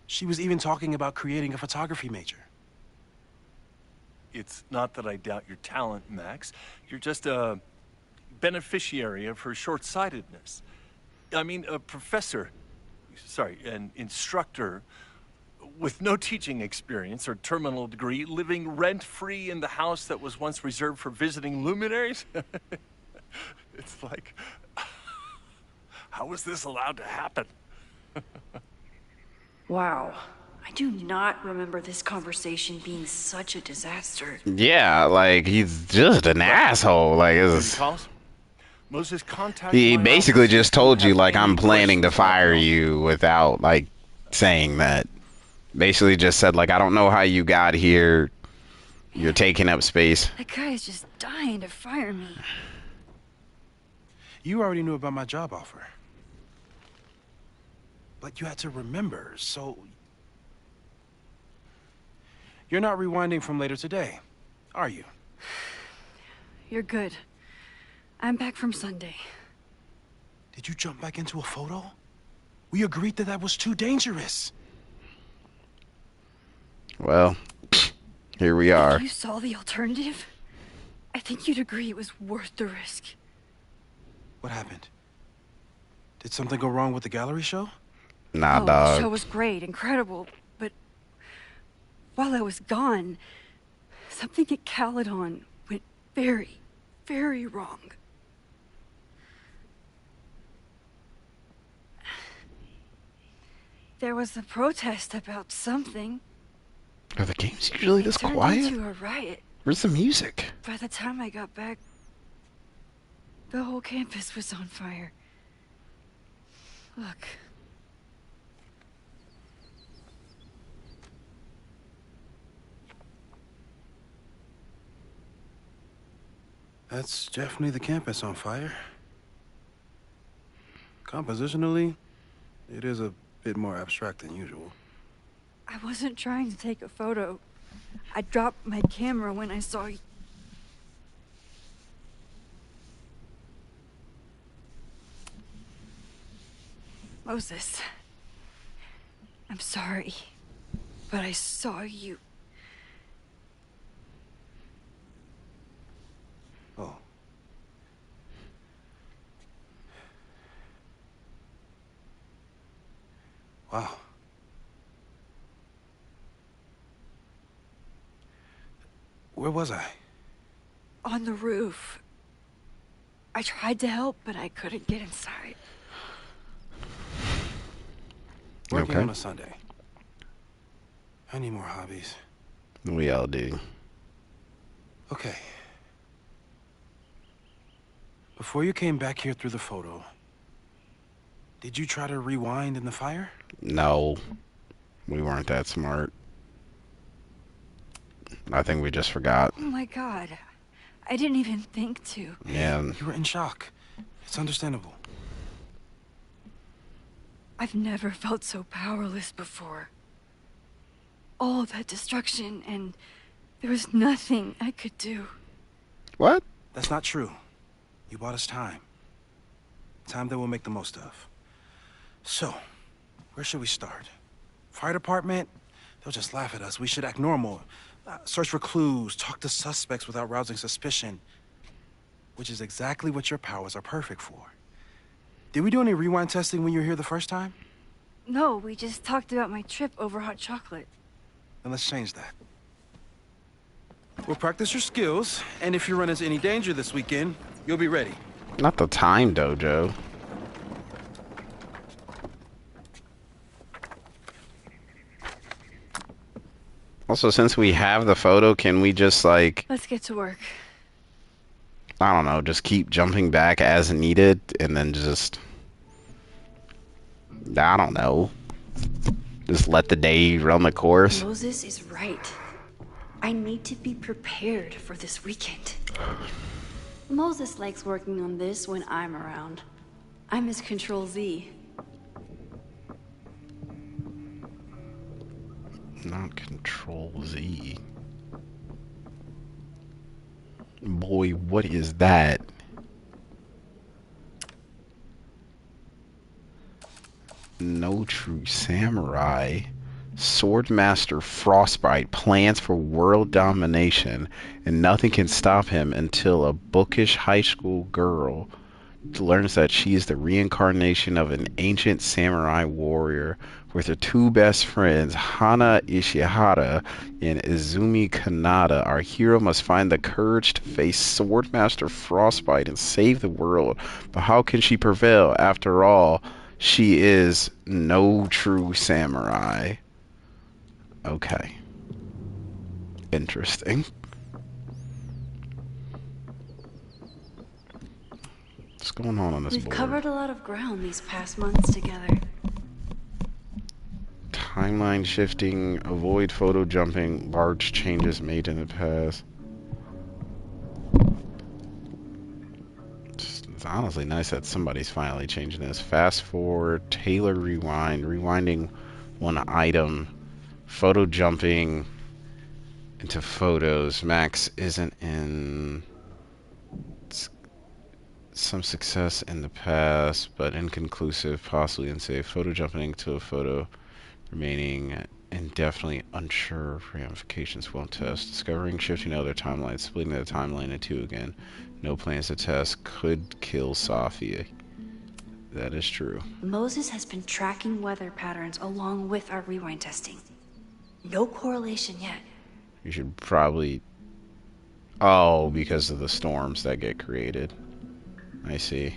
S12: She was even talking about creating a photography major.
S11: It's not that I doubt your talent, Max. You're just a beneficiary of her short-sightedness. I mean, a professor. an instructor with no teaching experience or terminal degree living rent-free in the house that was once reserved for visiting luminaries? It's like, how was this allowed to happen?
S2: Wow. I do not remember this conversation being such a disaster.
S1: Yeah, like, he's just an asshole. Like, it's...
S11: Moses contacted
S1: He
S11: my
S1: basically
S11: office
S1: just
S11: if you
S1: told you,
S11: have
S1: like,
S11: any
S1: I'm planning to
S11: questions, let me
S1: fire
S11: know.
S1: you without, like, saying that. Basically just said, like, I don't know how you got here. You're taking up space.
S2: That guy is just dying to fire me.
S12: You already knew about my job offer. But you had to remember, so... You're not rewinding from later today, are you?
S2: You're good. I'm back from Sunday.
S12: Did you jump back into a photo? We agreed that that was too dangerous.
S1: Well, here we are.
S2: If you saw the alternative, I think you'd agree it was worth the risk.
S12: What happened? Did something go wrong with the gallery show?
S1: Nah,
S2: The
S1: dog.
S2: show was great, incredible, but while I was gone, something at Caledon went very, very wrong. There was a protest about something.
S1: Are the games usually this
S2: It turned
S1: quiet?
S2: into a riot.
S1: Where's the music?
S2: By the time I got back, the whole campus was on fire. Look.
S12: That's definitely the campus on fire. Compositionally, it is a bit more abstract than usual.
S2: I wasn't trying to take a photo. I dropped my camera when I saw you. Moses, I'm sorry, but I saw you.
S12: Oh. Wow. Where was I?
S2: On the roof. I tried to help, but I couldn't get inside.
S12: Working
S1: Okay.
S12: on a Sunday. I need more hobbies.
S1: We all do.
S12: Okay. Before you came back here through the photo, did you try to rewind in the fire?
S1: No. We weren't that smart. I think we just forgot.
S2: Oh my god. I didn't even think to.
S1: Yeah.
S12: You were in shock. It's understandable.
S2: I've never felt so powerless before. All that destruction, and there was nothing I could do.
S1: What?
S12: That's not true. You bought us time. Time that we'll make the most of. So, where should we start? Fire department? They'll just laugh at us. We should act normal. Search for clues, talk to suspects without rousing suspicion. Which is exactly what your powers are perfect for. Did we do any rewind testing when you were here the first time?
S2: No, we just talked about my trip over hot chocolate.
S12: Then let's change that. We'll practice your skills, and if you run into any danger this weekend, you'll be ready.
S1: Not the time dojo. Also, since we have the photo, can we just, like,
S2: Let's get to work.
S1: I don't know, just keep jumping back as needed and then just, I don't know, just let the day run the course?
S2: Moses is right. I need to be prepared for this weekend. Moses likes working on this when I'm around. I'm his Control Z.
S1: Not Control Z. Boy, what is that? No True Samurai. Swordmaster Frostbite plans for world domination, and nothing can stop him until a bookish high school girl learns that she is the reincarnation of an ancient samurai warrior. With her two best friends, Hana Ishihara and Izumi Kanada, our hero must find the courage to face Swordmaster Frostbite and save the world. But how can she prevail? After all, she is no true samurai. Okay. Interesting. What's going on this board?
S2: We've covered a lot of ground these past months together.
S1: Timeline shifting, avoid photo jumping, large changes made in the past. It's honestly nice that somebody's finally changing this. Fast forward, tailor rewind, rewinding one item, photo jumping into photos. Max isn't in some success in the past, but inconclusive, possibly unsafe. Photo jumping to a photo. Remaining indefinitely unsure of ramifications won't test. Discovering shifting other timelines, splitting the timeline in two again. No plans to test. Could kill Safia. That is true.
S2: Moses has been tracking weather patterns along with our rewind testing. No correlation yet.
S1: You should probably... Oh, because of the storms that get created. I see.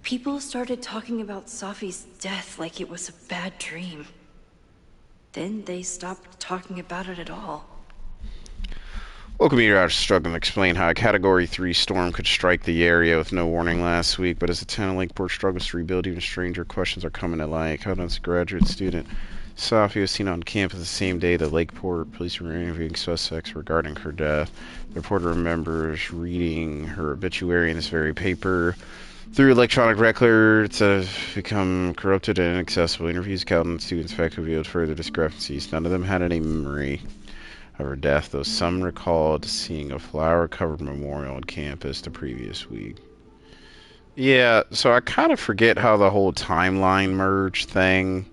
S2: People started talking about Safi's death like it was a bad dream. Then they stopped talking about it at all.
S1: Local meteorologists are struggling to explain how a Category 3 storm could strike the area with no warning last week, but as the town of Lakeport struggles to rebuild, even stranger questions are coming to light. How does a graduate student Safi was seen on campus the same day that Lakeport police were interviewing suspects regarding her death. The reporter remembers reading her obituary in this very paper. Through electronic records that have become corrupted and inaccessible, interviews held and students' fact revealed further discrepancies. None of them had any memory of her death, though some recalled seeing a flower-covered memorial on campus the previous week. Yeah, so I kind of forget how the whole timeline merge thing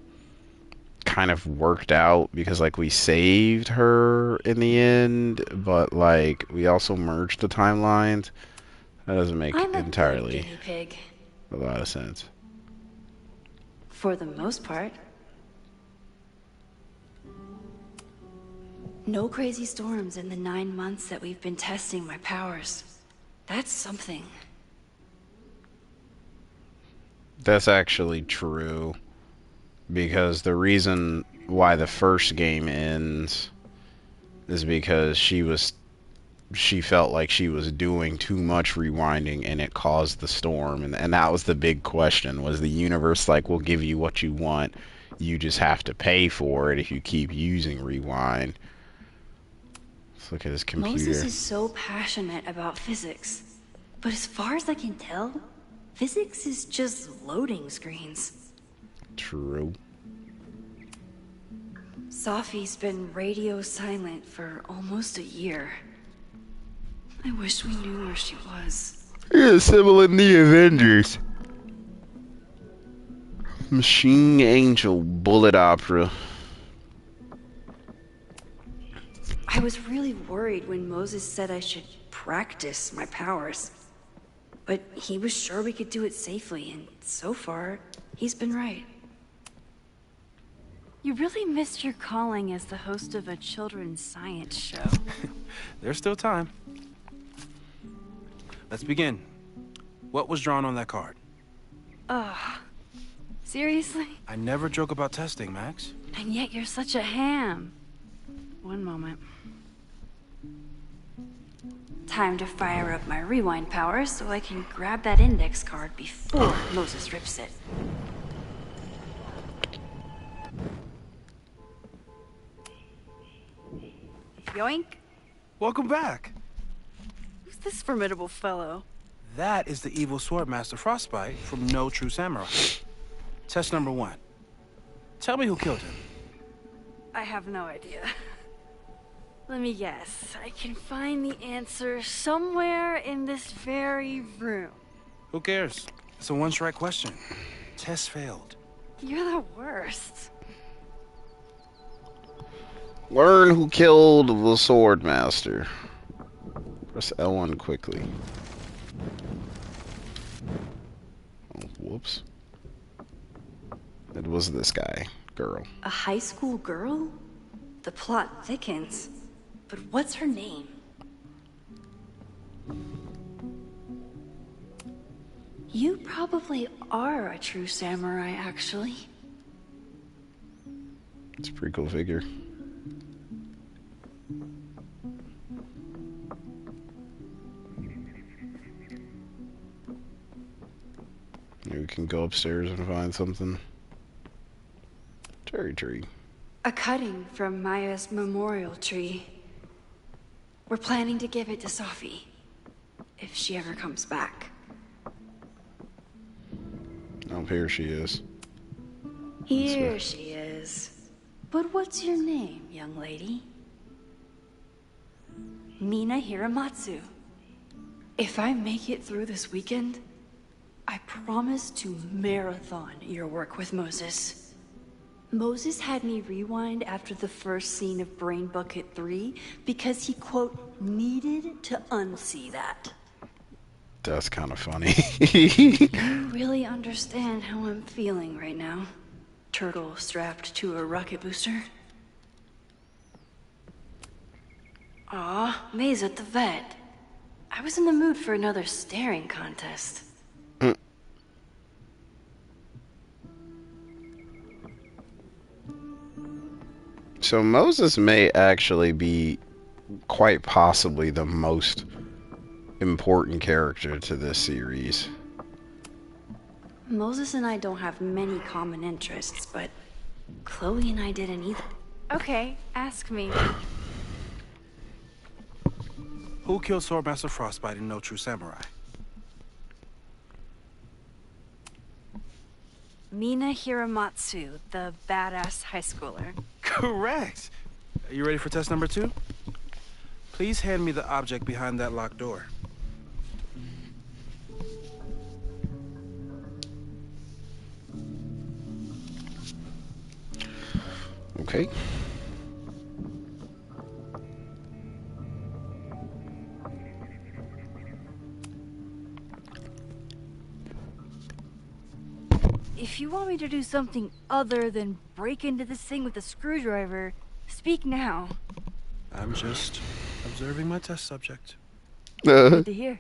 S1: kind of worked out, because like we saved her in the end, but like we also merged the timelines. That doesn't make entirely a lot of sense.
S2: For the most part. No crazy storms in the 9 months that we've been testing my powers. That's something.
S1: That's actually true. Because the reason why the first game ends is because she felt like she was doing too much rewinding and it caused the storm, and that was the big question. Was the universe like, we'll give you what you want, you just have to pay for it if you keep using rewind? Let's look at his computer.
S2: Moses is so passionate about physics, but as far as I can tell, physics is just loading screens.
S1: True.
S2: Safi's been radio silent for almost a year. I wish we knew where she was.
S1: Yeah, Sybil in the Avengers. Machine Angel Bullet Opera.
S2: I was really worried when Moses said I should practice my powers. But he was sure we could do it safely, and so far, he's been right. You really missed your calling as the host of a children's science show.
S12: There's still time. Let's begin. What was drawn on that card?
S2: Ugh. Seriously?
S12: I never joke about testing, Max.
S2: And yet you're such a ham. One moment. Time to fire up my rewind powers so I can grab that index card before Moses rips it. Yoink.
S12: Welcome back.
S2: Who's this formidable fellow?
S12: That is the evil Swordmaster Frostbite from No True Samurai. Test number 1. Tell me who killed him.
S2: I have no idea. Let me guess. I can find the answer somewhere in this very room.
S12: Who cares? It's a one-strike question. Test failed.
S2: You're the worst.
S1: Learn who killed the Swordmaster. Press L1 quickly. Oh, whoops. It was this guy. Girl.
S2: A high school girl? The plot thickens. But what's her name? You probably are a true samurai, actually.
S1: It's a pretty cool figure. Maybe we can go upstairs and find something. Cherry tree.
S2: A cutting from Maya's memorial tree. We're planning to give it to Sophie, if she ever comes back.
S1: Oh, here she is.
S2: Here she is. But what's your name, young lady? Mina Hiramatsu. If I make it through this weekend, I promise to marathon your work with Moses. Moses had me rewind after the first scene of Brain Bucket 3 because he, quote, needed to unsee that.
S1: That's kind of funny.
S2: You really understand how I'm feeling right now? Turtle strapped to a rocket booster? Aw, May's at the vet. I was in the mood for another staring contest.
S1: So Moses may actually be quite possibly the most important character to this series.
S2: Moses and I don't have many common interests, but Chloe and I didn't either.
S6: Okay, ask me.
S12: Who killed Swordmaster Frostbite in No True Samurai?
S2: Mina Hiramatsu, the badass high schooler.
S12: Correct. Are you ready for test number 2? Please hand me the object behind that locked door.
S1: Okay.
S2: If you want me to do something other than break into this thing with a screwdriver, speak now.
S12: I'm just observing my test subject.
S2: Good to hear.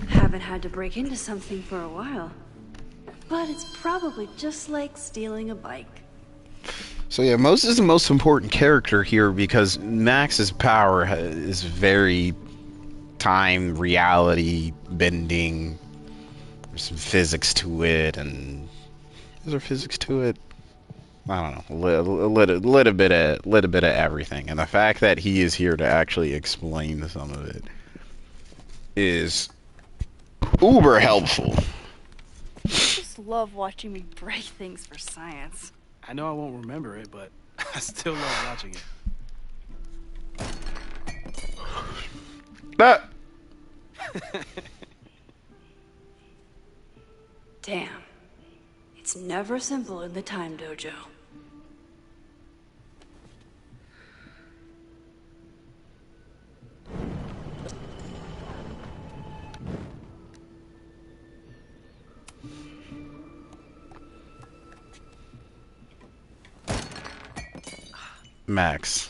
S2: Haven't had to break into something for a while. But it's probably just like stealing a bike.
S1: So yeah, Moses is the most important character here because Max's power is very time, reality, bending. There's some physics to it, and is there physics to it? I don't know, a little bit of everything. And the fact that he is here to actually explain some of it is uber helpful.
S2: I just love watching me break things for science.
S12: I know I won't remember it, but I still love watching it.
S2: Damn. It's never simple in the time dojo.
S1: Max.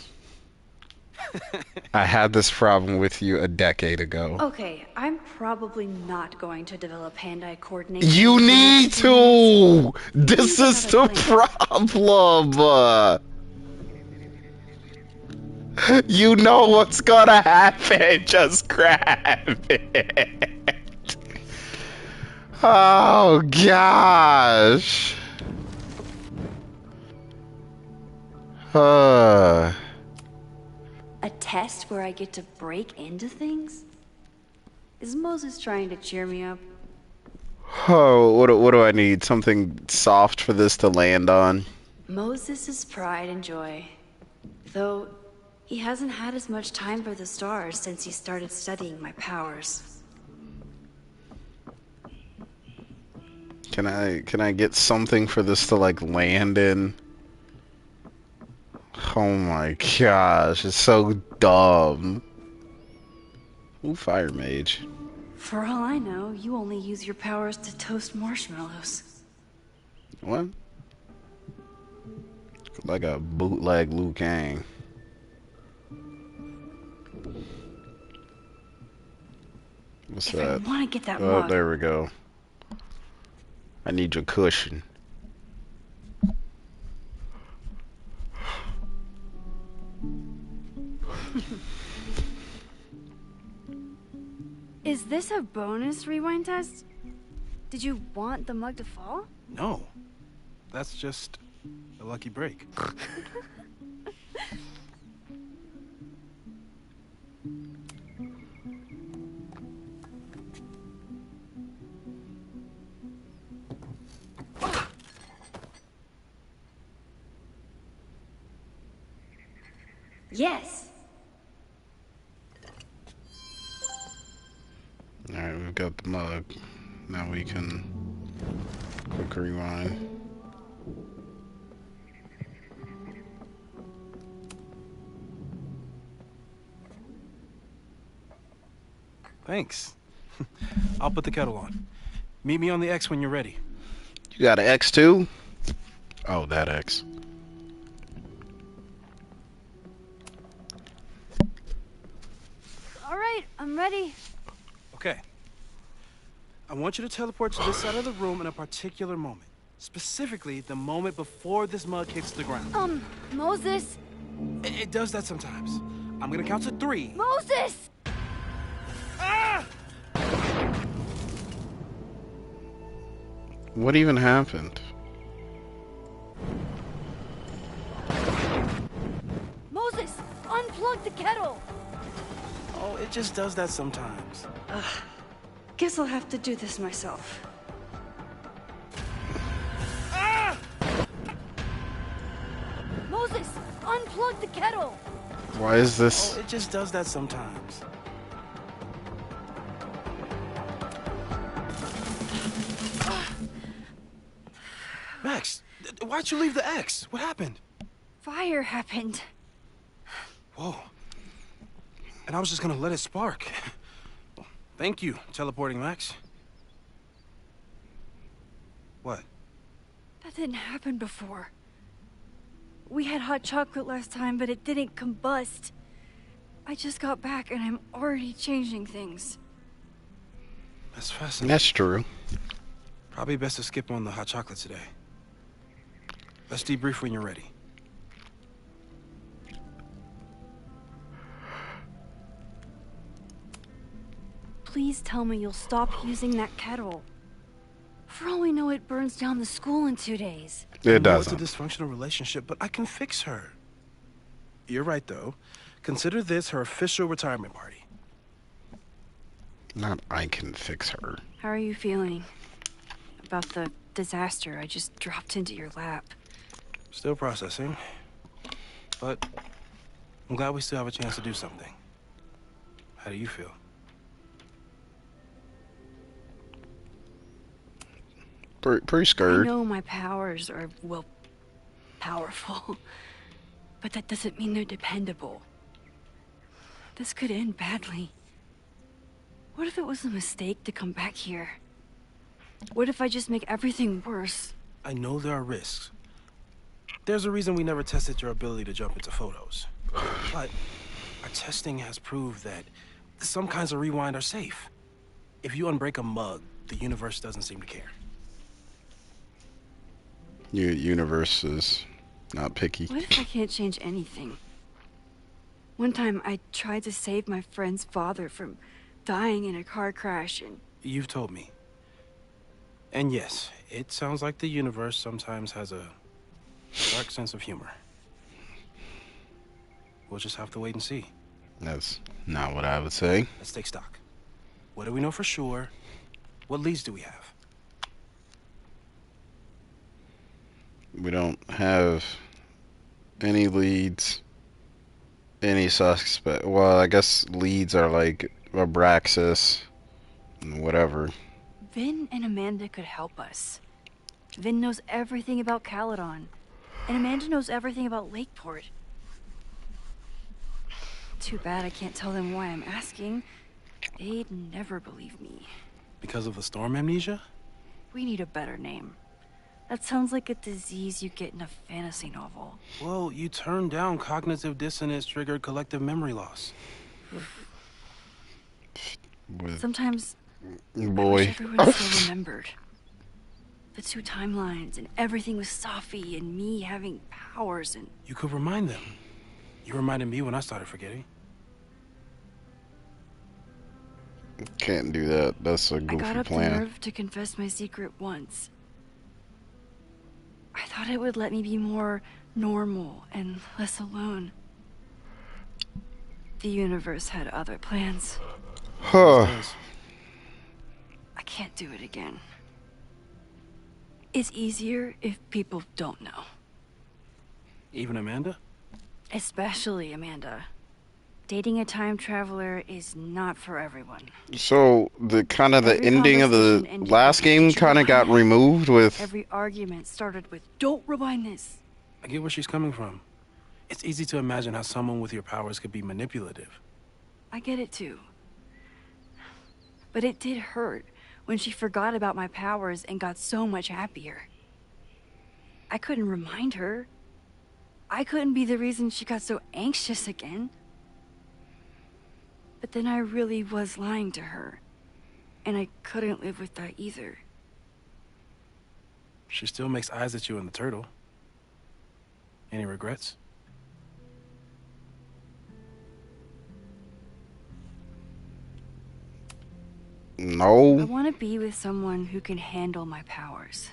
S1: I had this problem with you a decade ago.
S2: Okay, I'm probably not going to develop hand-eye coordination.
S1: You need to! This is the problem! You know what's gonna happen, just grab it! Oh gosh!
S2: A test where I get to break into things? Is Moses trying to cheer me up?
S1: Oh, what do I need? Something soft for this to land on?
S2: Moses' pride and joy. Though, he hasn't had as much time for the stars since he started studying my powers.
S1: Can I get something for this to, like, land in? Oh my gosh, it's so dumb. Ooh, fire mage.
S2: For all I know, you only use your powers to toast marshmallows.
S1: What? Like a bootleg Liu Kang. What's
S2: If
S1: that?
S2: I want to get that
S1: Oh,
S2: mug,
S1: there we go. I need your cushion.
S2: Is this a bonus rewind test? Did you want the mug to fall?
S12: No. That's just a lucky break.
S2: Yes.
S1: Alright, we've got the mug. Now we can quick rewind.
S12: Thanks. I'll put the kettle on. Meet me on the X when you're ready.
S1: You got an X too? Oh, that X.
S2: All right, I'm ready.
S12: Okay. I want you to teleport to this side of the room in a particular moment. Specifically, the moment before this mug hits the ground.
S2: Moses.
S12: It does that sometimes. I'm gonna count to 3.
S2: Moses!
S12: Ah!
S1: What even happened?
S2: Moses, unplug the kettle.
S12: Oh, it just does that sometimes.
S2: Guess I'll have to do this myself.
S12: Ah!
S2: Moses, unplug the kettle.
S1: Why is this?
S12: Oh, it just does that sometimes. Max, why'd you leave the X? What happened?
S2: Fire happened.
S12: Whoa. And I was just gonna let it spark. Thank you, teleporting Max. What?
S2: That didn't happen before. We had hot chocolate last time, but it didn't combust. I just got back and I'm already changing things.
S12: That's fascinating.
S1: That's true.
S12: Probably best to skip on the hot chocolate today. Let's debrief when you're ready.
S2: Please tell me you'll stop using that kettle. For all we know, it burns down the school in 2 days.
S1: It doesn't.
S12: It's a dysfunctional relationship, but I can fix her. You're right, though. Consider this her official retirement party.
S1: Not I can fix her.
S2: How are you feeling about the disaster I just dropped into your lap?
S12: Still processing. But I'm glad we still have a chance to do something. How do you feel?
S1: Pretty
S2: I
S1: scared.
S2: know my powers are, well, powerful. But that doesn't mean they're dependable. This could end badly. What if it was a mistake to come back here? What if I just make everything worse?
S12: I know there are risks. There's a reason we never tested your ability to jump into photos. But our testing has proved that some kinds of rewind are safe. If you unbreak a mug, the universe doesn't seem to care.
S1: Universe is not picky.
S2: What if I can't change anything? One time I tried to save my friend's father from dying in a car crash and...
S12: You've told me. And yes, it sounds like the universe sometimes has a dark sense of humor. We'll just have to wait and see.
S1: That's not what I would say.
S12: Let's take stock. What do we know for sure? What leads do we have?
S1: We don't have any leads, any suspect. Well, I guess leads are like Abraxas and whatever.
S2: Vin and Amanda could help us. Vin knows everything about Caledon, and Amanda knows everything about Lakeport. Too bad I can't tell them why I'm asking. They'd never believe me.
S12: Because of the storm amnesia?
S2: We need a better name. That sounds like a disease you get in a fantasy novel.
S12: Well, you turned down cognitive dissonance triggered collective memory loss.
S2: Sometimes I
S1: Boy.
S2: wish everyone still remembered. The two timelines and everything with Safi and me having powers and...
S12: You could remind them. You reminded me when I started forgetting.
S1: Can't do that. That's a
S2: I
S1: goofy
S2: got up the
S1: plan.
S2: nerve to confess my secret once. I thought it would let me be more normal and less alone. The universe had other plans.
S1: Huh.
S2: I can't do it again. It's easier if people don't know.
S12: Even Amanda?
S2: Especially Amanda. Dating a time traveler is not for everyone.
S1: So the kind of the
S2: Every
S1: ending of the
S2: conversation ended
S1: last
S2: with,
S1: game
S2: "Did you
S1: kind of got
S2: rewind that?"
S1: removed with.
S2: Every argument started with, "Don't rewind this."
S12: I get where she's coming from. It's easy to imagine how someone with your powers could be manipulative.
S2: I get it too. But it did hurt when she forgot about my powers and got so much happier. I couldn't remind her. I couldn't be the reason she got so anxious again. But then I really was lying to her. And I couldn't live with that either.
S12: She still makes eyes at you and the turtle. Any regrets?
S2: I
S1: No.
S2: want to be with someone who can handle my powers.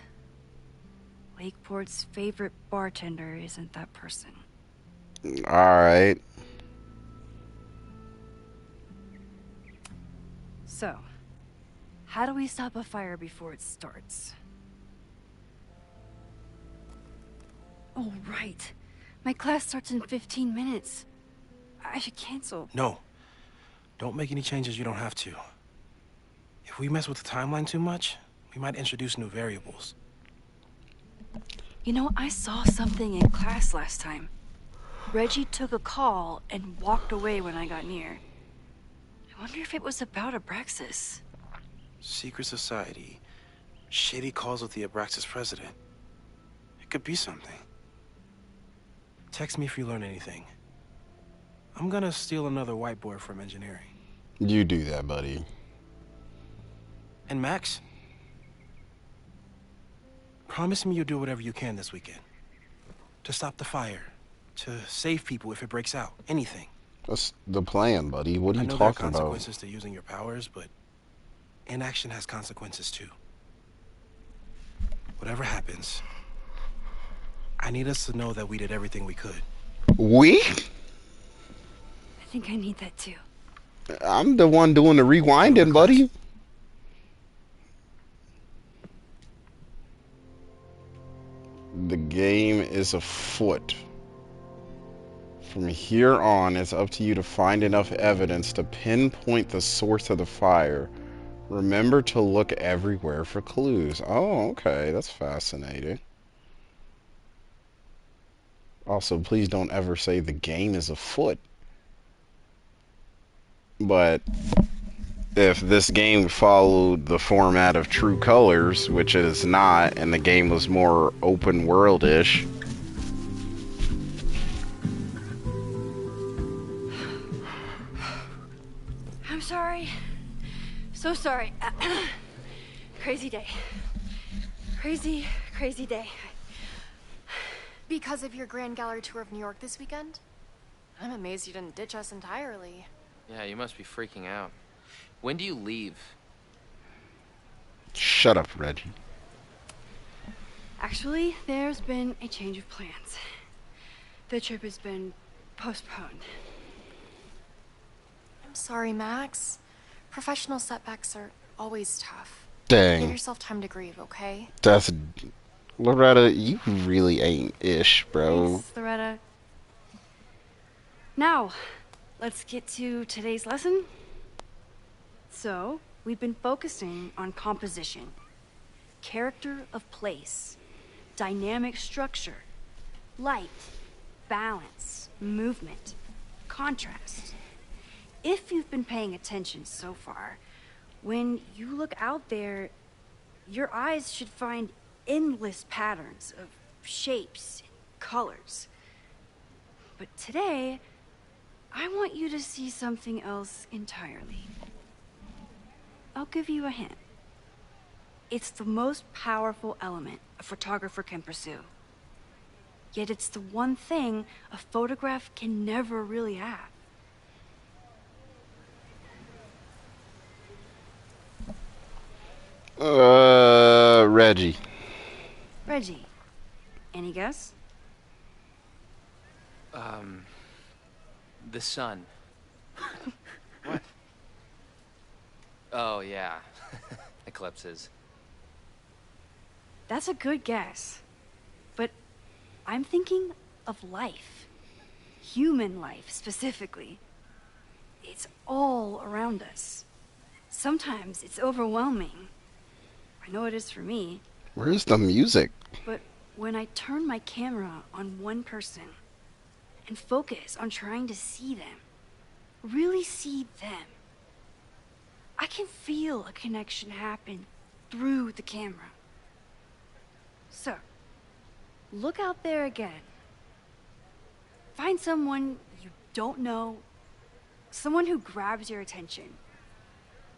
S2: Lakeport's favorite bartender isn't that person.
S1: Alright.
S2: So, how do we stop a fire before it starts? Oh, right. My class starts in 15 minutes. I should cancel.
S12: No. Don't make any changes you don't have to. If we mess with the timeline too much, we might introduce new variables.
S2: You know, I saw something in class last time. Reggie took a call and walked away when I got near. I wonder if it was about Abraxas.
S12: Secret society. Shady calls with the Abraxas president. It could be something. Text me if you learn anything. I'm gonna steal another whiteboard from engineering.
S1: You do that, buddy.
S12: And Max? Promise me you'll do whatever you can this weekend. To stop the fire. To save people if it breaks out. Anything.
S1: That's the plan, buddy. What are
S12: I
S1: you
S12: know there are
S1: talking about?
S12: consequences to using your powers, but inaction has consequences too. Whatever happens, I need us to know that we did everything we could.
S1: We?
S2: I think I need that too.
S1: I'm the one doing the rewinding, buddy. The game is afoot. From here on, it's up to you to find enough evidence to pinpoint the source of the fire. Remember to look everywhere for clues. Oh, okay. That's fascinating. Also, please don't ever say the game is afoot. But if this game followed the format of True Colors, which it is not, and the game was more open world-ish,
S2: I'm sorry. So sorry. Crazy day. Crazy, crazy day.
S6: Because of your Grand Gallery tour of New York this weekend? I'm amazed you didn't ditch us entirely.
S13: Yeah, you must be freaking out. When do you leave?
S1: shut up, Reggie.
S2: Actually, there's been a change of plans. The trip has been postponed.
S6: I'm sorry, Max. Professional setbacks are always tough.
S1: Dang.
S6: Give yourself time to grieve, okay?
S1: That's... Loretta, you really ain't ish, bro.
S2: Thanks, Loretta. Now, let's get to today's lesson. So, we've been focusing on composition, character of place, dynamic structure, light, balance, movement, contrast. If you've been paying attention so far, when you look out there, your eyes should find endless patterns of shapes and colors. But today, I want you to see something else entirely. I'll give you a hint. It's the most powerful element a photographer can pursue. Yet it's the one thing a photograph can never really have.
S1: Reggie.
S2: Reggie. Any guess?
S13: The sun. What? Oh, yeah. Eclipses.
S2: That's a good guess. But I'm thinking of life. Human life, specifically. It's all around us. Sometimes it's overwhelming. I know it is for me.
S1: Where's the music?
S2: But when I turn my camera on one person and focus on trying to see them, really see them, I can feel a connection happen through the camera. So, look out there again. Find someone you don't know, someone who grabs your attention,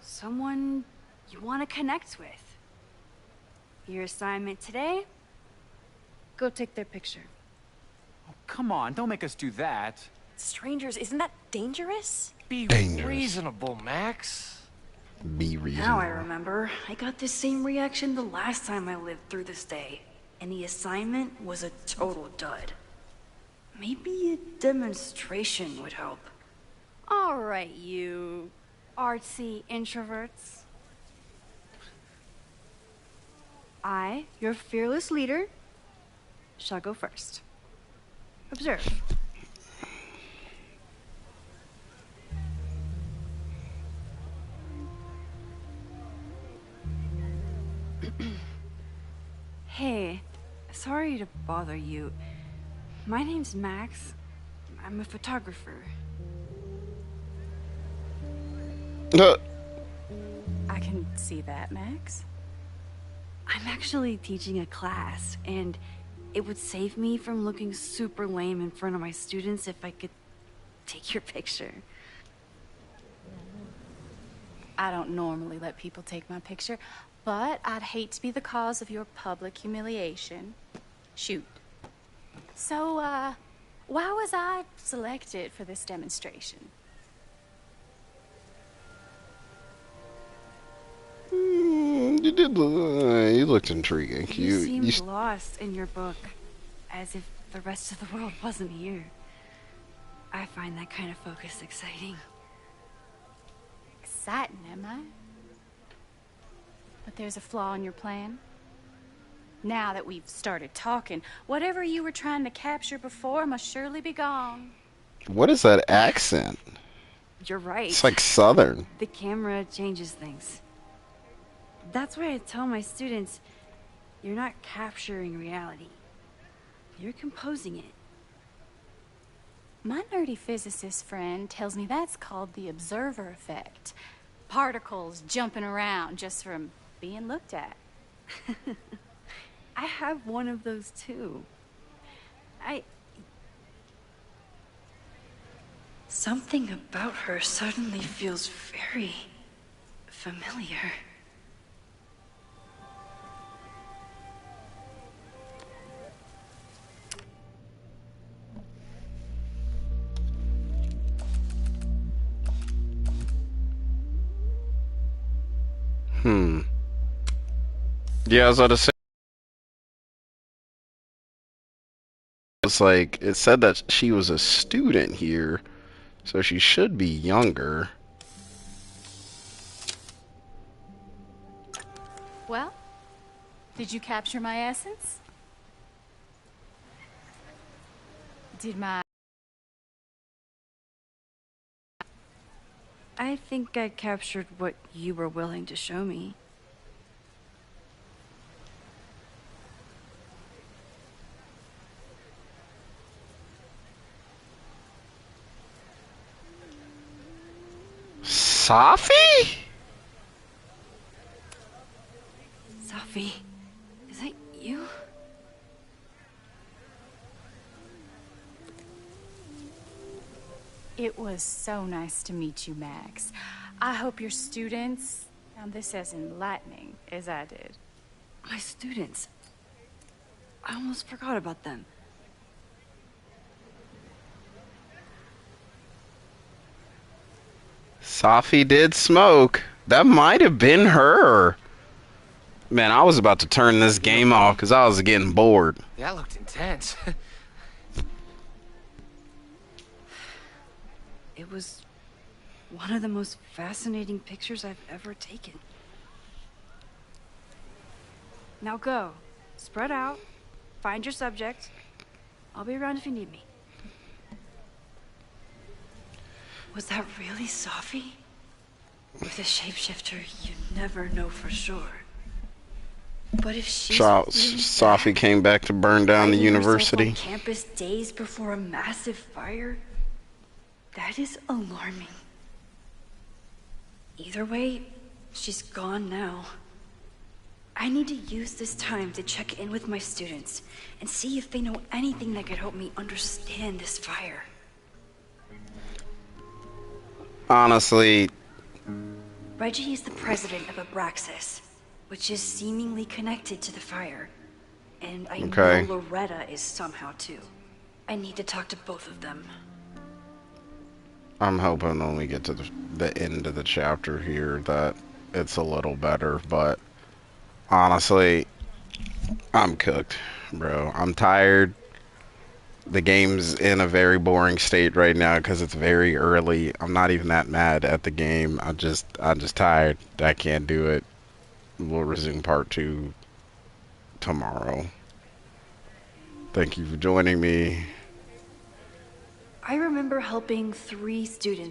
S2: someone you want to connect with. Your assignment today? Go take their picture.
S14: Oh, come on, don't make us do that.
S4: Strangers, isn't that dangerous?
S8: Be
S1: Dangerous.
S8: reasonable, Max.
S1: Be reasonable.
S2: Now I remember. I got the same reaction the last time I lived through this day. And the assignment was a total dud. Maybe a demonstration would help. All right, you artsy introverts. I, your fearless leader, shall go first. Observe. Hey, sorry to bother you. My name's Max. I'm a photographer.
S4: I can see that, Max.
S2: I'm actually teaching a class, and it would save me from looking super lame in front of my students if I could take your picture.
S6: I don't normally let people take my picture, but I'd hate to be the cause of your public humiliation. Shoot. So, why was I selected for this demonstration?
S1: You did. You looked intriguing.
S2: You seemed lost in your book, as if the rest of the world wasn't here. I find that kind of focus exciting.
S6: Exciting, am I? But there's a flaw in your plan. Now that we've started talking, whatever you were trying to capture before must surely be gone.
S1: What is that accent?
S2: You're right.
S1: It's like Southern.
S2: The camera changes things. That's why I tell my students, you're not capturing reality. You're composing it.
S6: My nerdy physicist friend tells me that's called the observer effect. Particles jumping around just from being looked at.
S2: I have one of those too. Something about her suddenly feels very familiar.
S1: Yeah, I was about to say. It's like, it said that she was a student here, so she should be younger.
S6: Well, did you capture my essence? Did my...
S2: I think I captured what you were willing to show me.
S1: Safi?
S2: Safi, is that you?
S6: It was so nice to meet you, Max. I hope your students found this as enlightening as I did.
S2: My students. I almost forgot about them.
S1: Safi did smoke. That might have been her. Man, I was about to turn this game off because I was getting bored.
S13: That looked intense.
S2: It was one of the most fascinating pictures I've ever taken. Now go. Spread out. Find your subject. I'll be around if you need me. Was that really Safi? With a shapeshifter, you never know for sure. But if she's
S1: Safi came back to burn down the university.
S2: On campus days before a massive fire, that is alarming. Either way, she's gone now. I need to use this time to check in with my students and see if they know anything that could help me understand this fire.
S1: Honestly,
S2: Reggie is the president of Abraxas, which is seemingly connected to the fire. And I know Loretta is somehow too. I need to talk to both of them.
S1: I'm hoping when we get to the end of the chapter here that it's a little better, but honestly, I'm cooked, bro. I'm tired. The game's in a very boring state right now because it's very early. I'm not even that mad at the game. I'm just tired. I can't do it. We'll resume part 2 tomorrow. Thank you for joining me.
S2: I remember helping 3 students